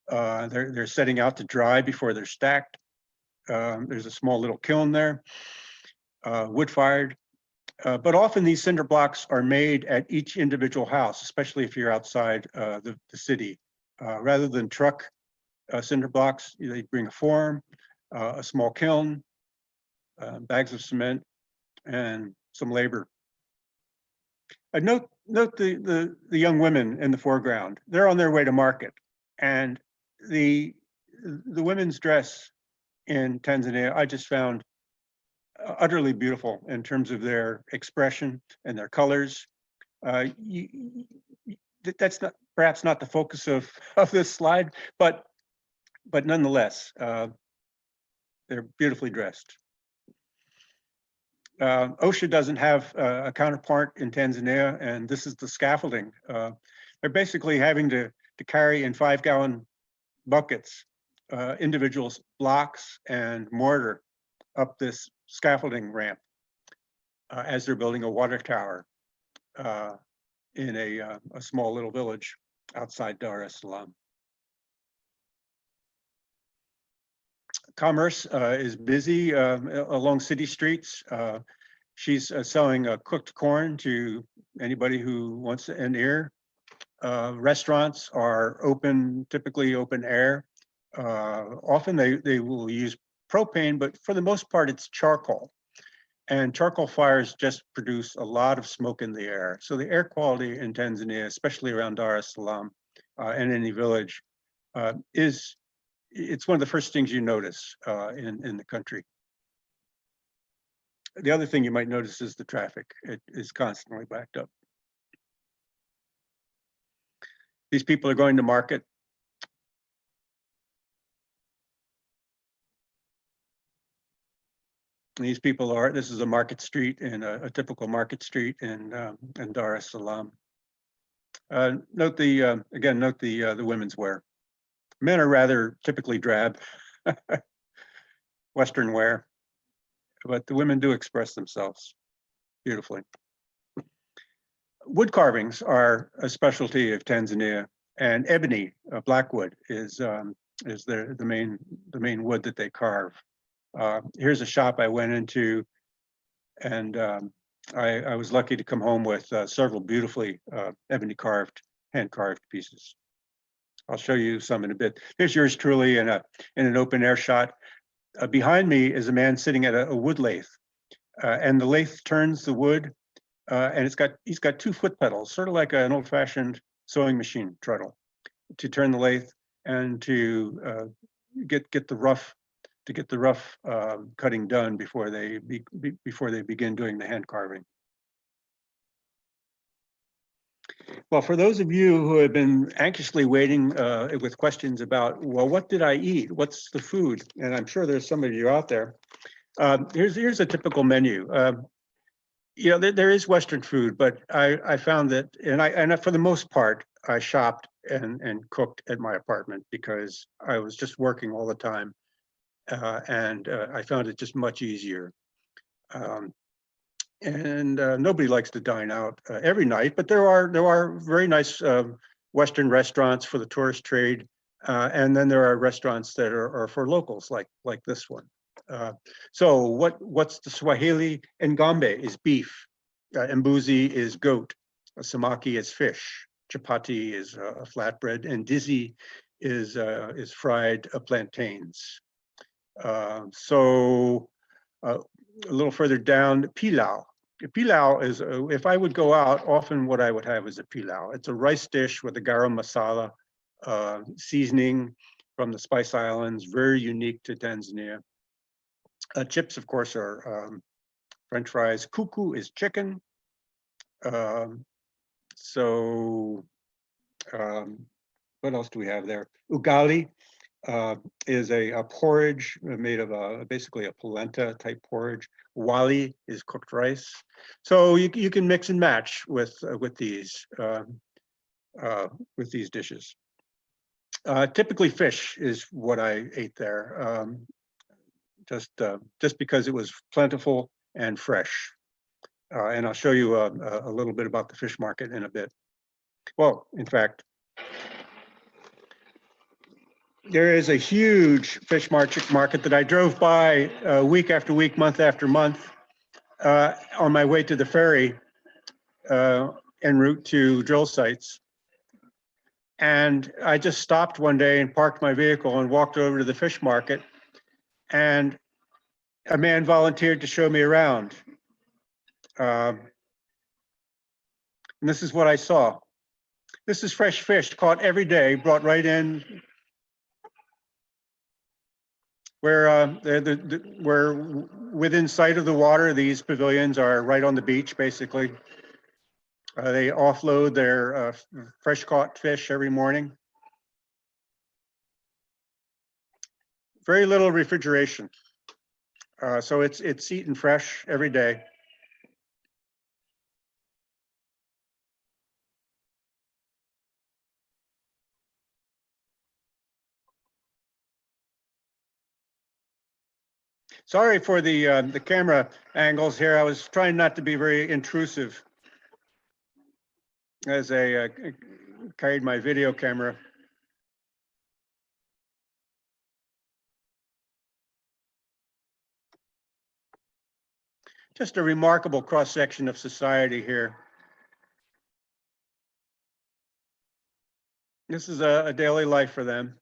They're setting out to dry before they're stacked. There's a small little kiln there, wood-fired. But often these cinder blocks are made at each individual house, especially if you're outside the city. Rather than truck cinder blocks, they bring a form, a small kiln, bags of cement, and some labor. Note the young women in the foreground. They're on their way to market, and the women's dress in Tanzania I just found utterly beautiful in terms of their expression and their colors. That's perhaps not the focus of this slide, but nonetheless, they're beautifully dressed. OSHA doesn't have a counterpart in Tanzania, and this is the scaffolding. They're basically having to carry in 5-gallon buckets individual blocks and mortar up this scaffolding ramp as they're building a water tower in a small little village outside Dar es Salaam. Commerce is busy along city streets. She's selling cooked corn to anybody who wants an ear. Restaurants are open, typically open air. Often they will use propane, but for the most part, it's charcoal. And charcoal fires just produce a lot of smoke in the air. So the air quality in Tanzania, especially around Dar es Salaam and any village, it's one of the first things you notice in the country. The other thing you might notice is the traffic. It is constantly backed up. These people are going to market. These people are, this is a market street, and a typical market street in Dar es Salaam. Note the women's wear. Men are rather typically drab, Western wear, but the women do express themselves beautifully. Wood carvings are a specialty of Tanzania, and ebony, blackwood, is the main wood that they carve. Here's a shop I went into, and I was lucky to come home with several beautifully ebony hand carved pieces. I'll show you some in a bit. Here's yours truly in an open air shot. Behind me is a man sitting at a wood lathe, and the lathe turns the wood, and he's got 2 foot pedals, sort of like an old-fashioned sewing machine treadle to turn the lathe. and to get the rough cutting done before they begin doing the hand carving. Well, for those of you who have been anxiously waiting with questions about, well, what did I eat? What's the food? And I'm sure there's some of you out there. Here's a typical menu. You know, there is Western food, but I found that, and for the most part, I shopped and cooked at my apartment because I was just working all the time, and I found it just much easier. Nobody likes to dine out every night, but there are very nice Western restaurants for the tourist trade, and then there are restaurants that are for locals, like this one. So what's the Swahili? Ngombe is beef, mbuzi is goat, samaki is fish, chapati is a flatbread, and ndizi is fried plantains. A little further down, pilau. Pilau is, if I would go out, often what I would have is a pilau. It's a rice dish with a garam masala seasoning from the Spice Islands, very unique to Tanzania. Chips, of course, are French fries. Kuku is chicken. What else do we have there? Ugali is a porridge made of basically a polenta type porridge. Wali is cooked rice. So you can mix and match with these dishes. Typically, fish is what I ate there, just because it was plentiful and fresh. And I'll show you a little bit about the fish market in a bit. Well, in fact, there is a huge fish market that I drove by week after week, month after month, on my way to the ferry en route to drill sites. And I just stopped one day and parked my vehicle and walked over to the fish market, and a man volunteered to show me around. And this is what I saw. This is fresh fish caught every day, brought right in where where within sight of the water. These pavilions are right on the beach, basically. They offload their fresh caught fish every morning. Very little refrigeration. So it's eaten fresh every day. Sorry for the camera angles here. I was trying not to be very intrusive as I carried my video camera. Just a remarkable cross-section of society here. This is a daily life for them.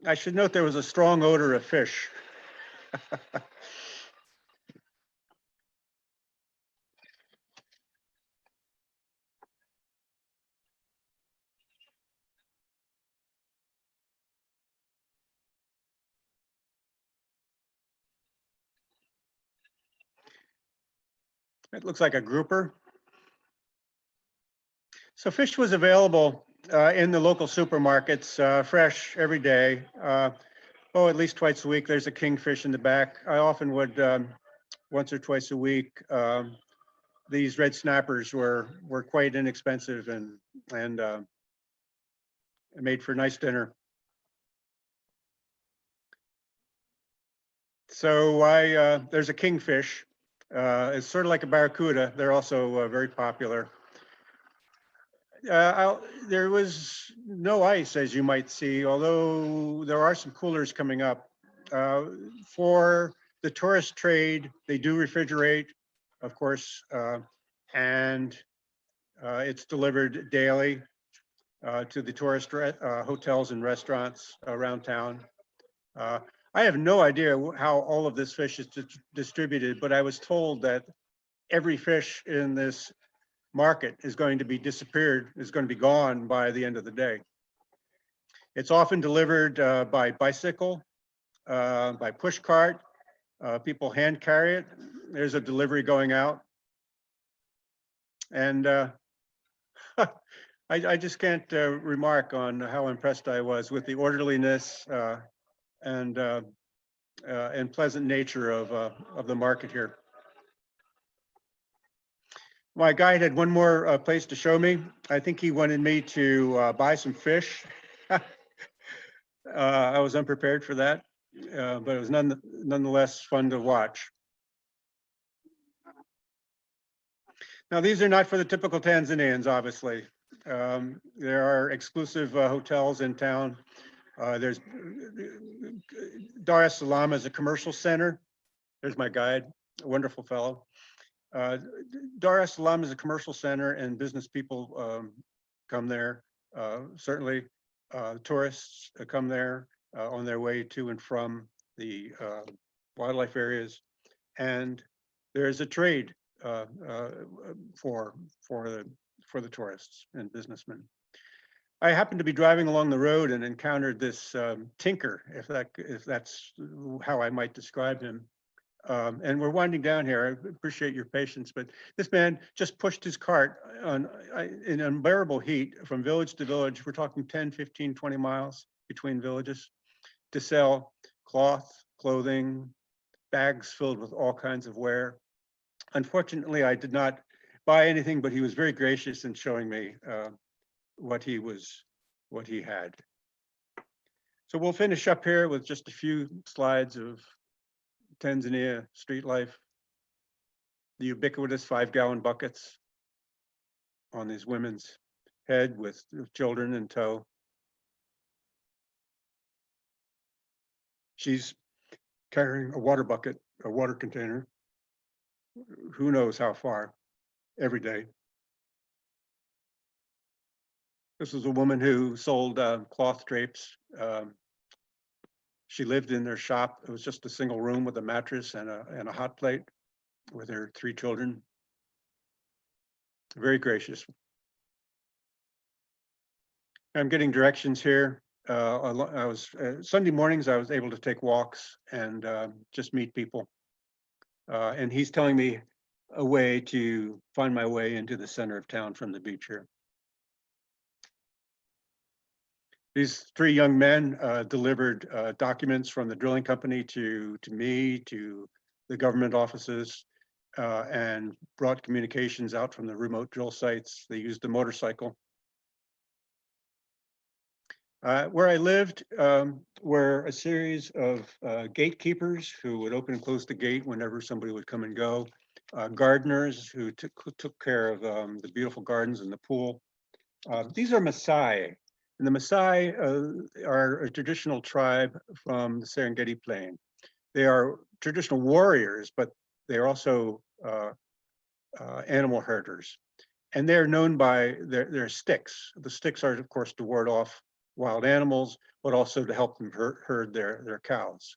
I should note there was a strong odor of fish. It looks like a grouper. So fish was available in the local supermarkets, fresh every day. At least twice a week. There's a kingfish in the back. I often would, once or twice a week. These red snappers were quite inexpensive and made for a nice dinner. So there's a kingfish. It's sort of like a barracuda. They're also very popular. There was no ice, as you might see, although there are some coolers coming up. For the tourist trade, they do refrigerate, of course, and it's delivered daily to the tourist hotels and restaurants around town. I have no idea how all of this fish is distributed, but I was told that every fish in this market is going to be disappeared, is going to be gone by the end of the day. It's often delivered by bicycle, by push cart. People hand carry it. There's a delivery going out. And I just can't remark on how impressed I was with the orderliness and pleasant nature of the market here. My guide had one more place to show me. I think he wanted me to buy some fish. I was unprepared for that, but it was nonetheless fun to watch. Now, these are not for the typical Tanzanians, obviously. There are exclusive hotels in town. There's Dar es Salaam is a commercial center. There's my guide, a wonderful fellow. Dar es Salaam is a commercial center and business people come there. Certainly tourists come there on their way to and from the wildlife areas. And there's a trade for the tourists and businessmen. I happened to be driving along the road and encountered this tinker, if that's how I might describe him. And we're winding down here. I appreciate your patience, but this man just pushed his cart in unbearable heat from village to village. We're talking 10, 15, 20 miles between villages to sell cloth, clothing, bags filled with all kinds of ware. Unfortunately, I did not buy anything, but he was very gracious in showing me what he had. So we'll finish up here with just a few slides of Tanzania street life. The ubiquitous 5-gallon buckets on these women's head with children in tow. She's carrying a water bucket, a water container, who knows how far, every day. This was a woman who sold cloth drapes. She lived in their shop. It was just a single room with a mattress and a hot plate with her 3 children. Very gracious. I'm getting directions here. Sunday mornings, I was able to take walks and just meet people. And he's telling me a way to find my way into the center of town from the beach here. These 3 young men delivered documents from the drilling company to me, to the government offices, and brought communications out from the remote drill sites. They used a motorcycle. Where I lived were a series of gatekeepers who would open and close the gate whenever somebody would come and go, gardeners who took care of the beautiful gardens and the pool. These are Maasai. And the Maasai are a traditional tribe from the Serengeti Plain. They are traditional warriors, but they are also animal herders. And they're known by their sticks. The sticks are, of course, to ward off wild animals, but also to help them herd their cows.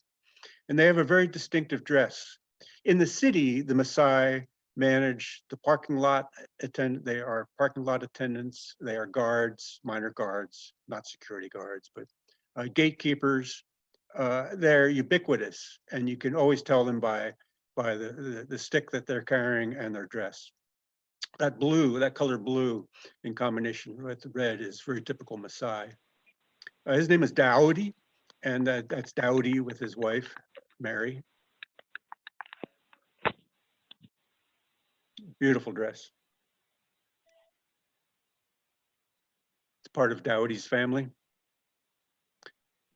And they have a very distinctive dress. In the city, the Maasai manage the parking lot they are parking lot attendants, they are guards, minor guards, not security guards, but gatekeepers. They're ubiquitous, and you can always tell them by the stick that they're carrying and their dress. That blue, that color blue in combination with the red is very typical Maasai. His name is Dowdy, and that's Dowdy with his wife, Mary. Beautiful dress. It's part of Dowdy's family.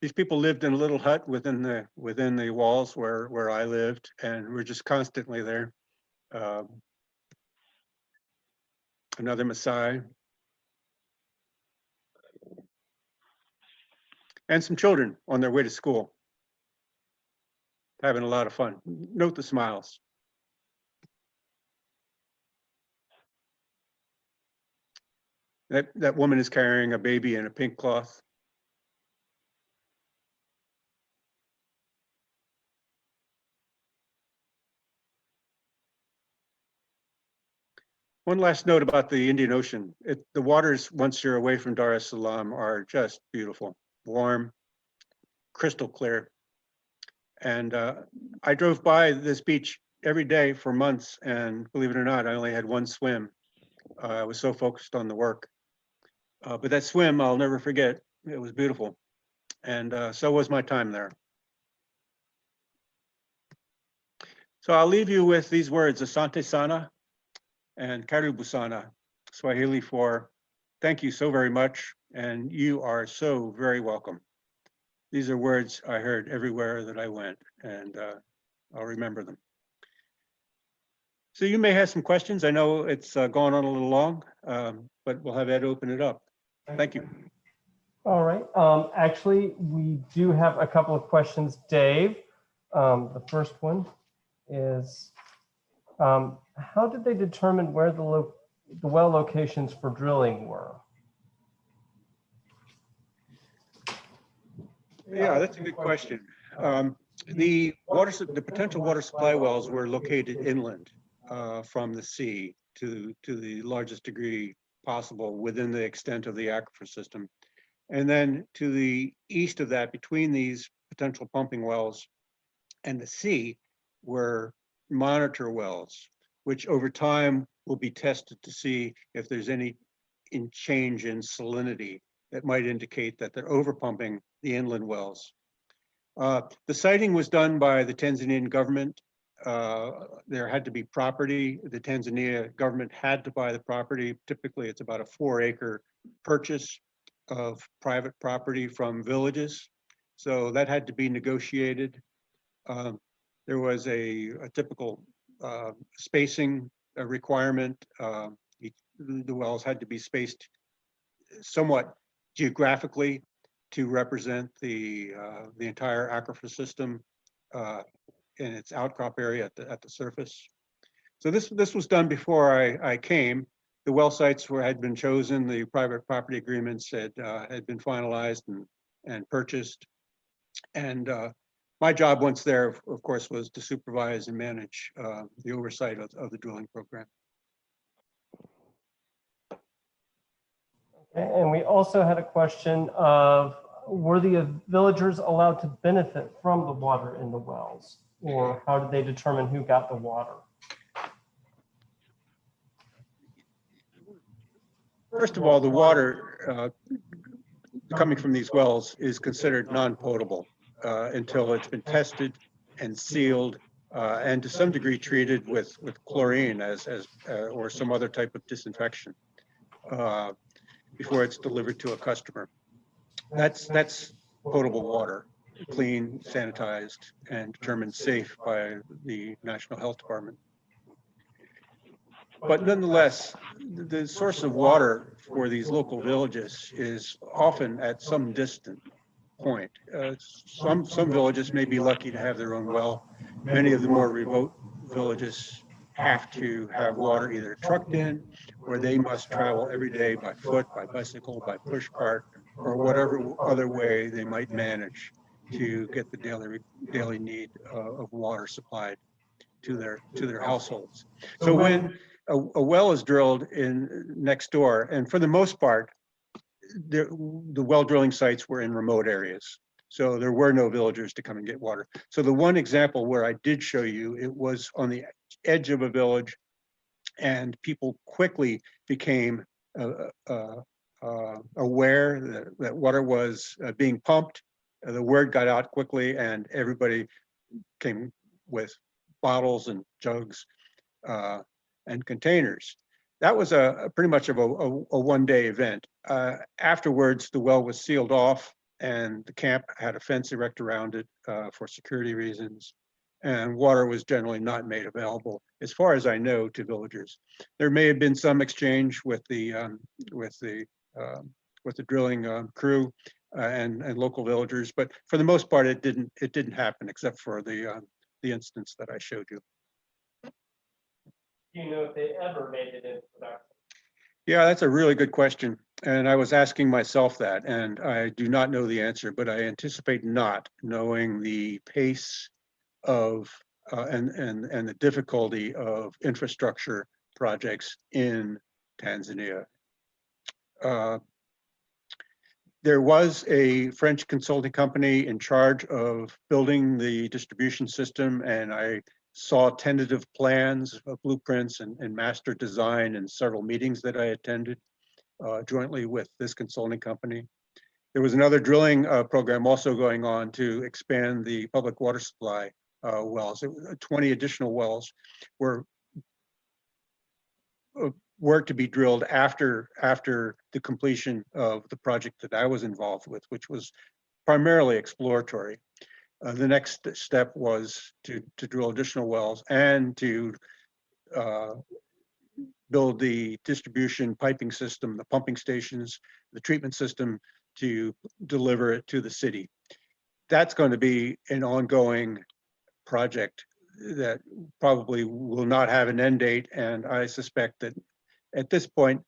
These people lived in a little hut within the walls where I lived, and we're just constantly there. Another Maasai. And some children on their way to school, having a lot of fun. Note the smiles. That woman is carrying a baby in a pink cloth. One last note about the Indian Ocean. The waters, once you're away from Dar es Salaam, are just beautiful, warm, crystal clear. And I drove by this beach every day for months, and believe it or not, I only had one swim. I was so focused on the work. But that swim, I'll never forget. It was beautiful. And so was my time there. So I'll leave you with these words, Asante Sana and Karibu Sana, Swahili for thank you so very much, and you are so very welcome. These are words I heard everywhere that I went, and I'll remember them. So you may have some questions. I know it's gone on a little long, but we'll have Ed open it up. Thank you. All right. Actually, we do have a couple of questions, Dave. The first one is, how did they determine where the well locations for drilling were? Yeah, that's a good question. The potential water supply wells were located inland from the sea to the largest degree possible within the extent of the aquifer system. And then to the east of that, between these potential pumping wells and the sea, were monitor wells, which over time will be tested to see if there's any change in salinity that might indicate that they're overpumping the inland wells. The siting was done by the Tanzanian government. There had to be property. The Tanzania government had to buy the property. Typically, it's about a 4-acre purchase of private property from villages. So that had to be negotiated. There was a typical spacing requirement. The wells had to be spaced somewhat geographically to represent the entire aquifer system in its outcrop area at the surface. So this was done before I came. The well sites had been chosen. The private property agreements had been finalized and purchased. And my job once there, of course, was to supervise and manage the oversight of the drilling program. Okay, and we also had a question of, were the villagers allowed to benefit from the water in the wells, or how did they determine who got the water? First of all, the water coming from these wells is considered non-potable until it's been tested and sealed and to some degree treated with chlorine or some other type of disinfection before it's delivered to a customer. That's potable water, clean, sanitized, and determined safe by the National Health Department. But nonetheless, the source of water for these local villages is often at some distant point. Some villages may be lucky to have their own well. Many of the more remote villages have to have water either trucked in, or they must travel every day by foot, by bicycle, by push cart, or whatever other way they might manage to get the daily need of water supplied to their households. So when a well is drilled in next door, and for the most part, the well drilling sites were in remote areas. So there were no villagers to come and get water. So the one example where I did show you, it was on the edge of a village, and people quickly became aware that water was being pumped. The word got out quickly, and everybody came with bottles and jugs and containers. That was pretty much of a one-day event. Afterwards, the well was sealed off, and the camp had a fence erect around it for security reasons, and water was generally not made available, as far as I know, to villagers. There may have been some exchange with the drilling crew and local villagers, but for the most part, it didn't happen, except for the instance that I showed you. Do you know if they ever made it into production? Yeah, that's a really good question. And I was asking myself that, and I do not know the answer, but I anticipate not, knowing the pace of and the difficulty of infrastructure projects in Tanzania. There was a French consulting company in charge of building the distribution system, and I saw tentative plans, blueprints, and master design in several meetings that I attended jointly with this consulting company. There was another drilling program also going on to expand the public water supply wells. 20 additional wells were to be drilled after the completion of the project that I was involved with, which was primarily exploratory. The next step was to drill additional wells and to build the distribution piping system, the pumping stations, the treatment system to deliver it to the city. That's going to be an ongoing project that probably will not have an end date. And I suspect that at this point,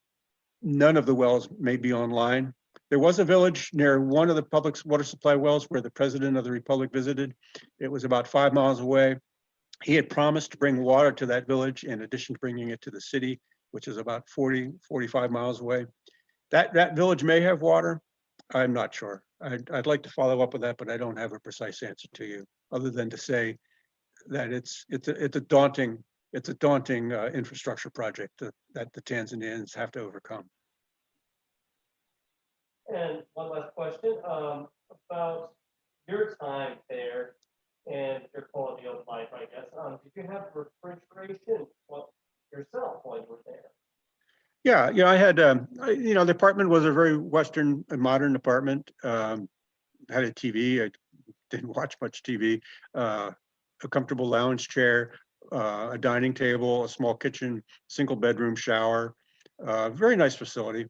none of the wells may be online. There was a village near one of the public water supply wells where the president of the republic visited. It was about 5 miles away. He had promised to bring water to that village in addition to bringing it to the city, which is about 45 miles away. That village may have water. I'm not sure. I'd like to follow up with that, but I don't have a precise answer to you, other than to say that it's a daunting infrastructure project that the Tanzanians have to overcome. And one last question about your time there and your quality of life, I guess. Did you have refrigeration yourself while you were there? Yeah, I had, the apartment was a very Western and modern apartment. Had a TV. I didn't watch much TV. A comfortable lounge chair, a dining table, a small kitchen, single bedroom shower. Very nice facility.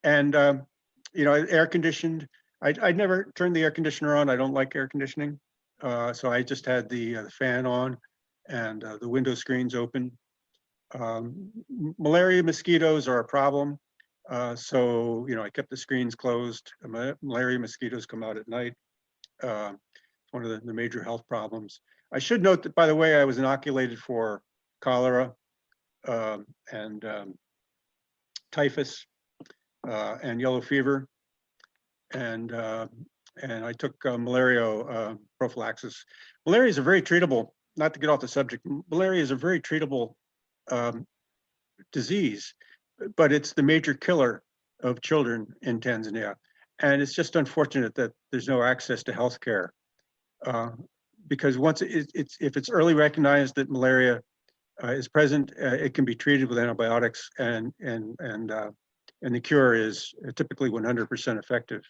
Air conditioned. I'd never turned the air conditioner on. I don't like air conditioning. So I just had the fan on and the window screens open. Malaria mosquitoes are a problem. So, I kept the screens closed. Malaria mosquitoes come out at night. It's one of the major health problems. I should note that, by the way, I was inoculated for cholera and typhus and yellow fever. And I took malaria prophylaxis. Malaria is a very treatable, not to get off the subject, malaria is a very treatable disease, but it's the major killer of children in Tanzania. And it's just unfortunate that there's no access to health care. Because once if it's early recognized that malaria is present, it can be treated with antibiotics, and the cure is typically 100% effective.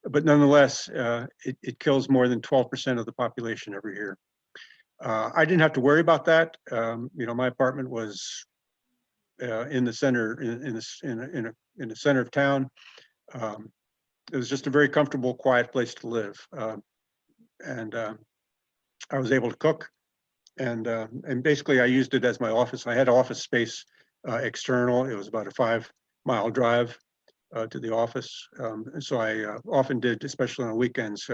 But nonetheless, it kills more than 12% of the population every year. I didn't have to worry about that. My apartment was in the center, in the center of town. It was just a very comfortable, quiet place to live, and I was able to cook, and basically I used it as my office. I had office space external. It was about a 5-mile drive to the office, and so I often did, especially on weekends,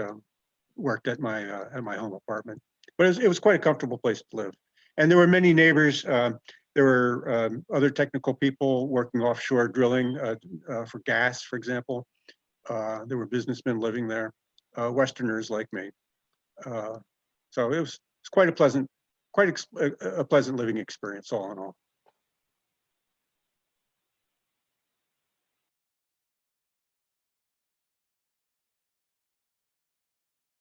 worked at my home apartment. But it was quite a comfortable place to live, and there were many neighbors. There were other technical people working offshore drilling for gas, for example. There were businessmen living there, Westerners like me. So it was quite a pleasant living experience, all in all.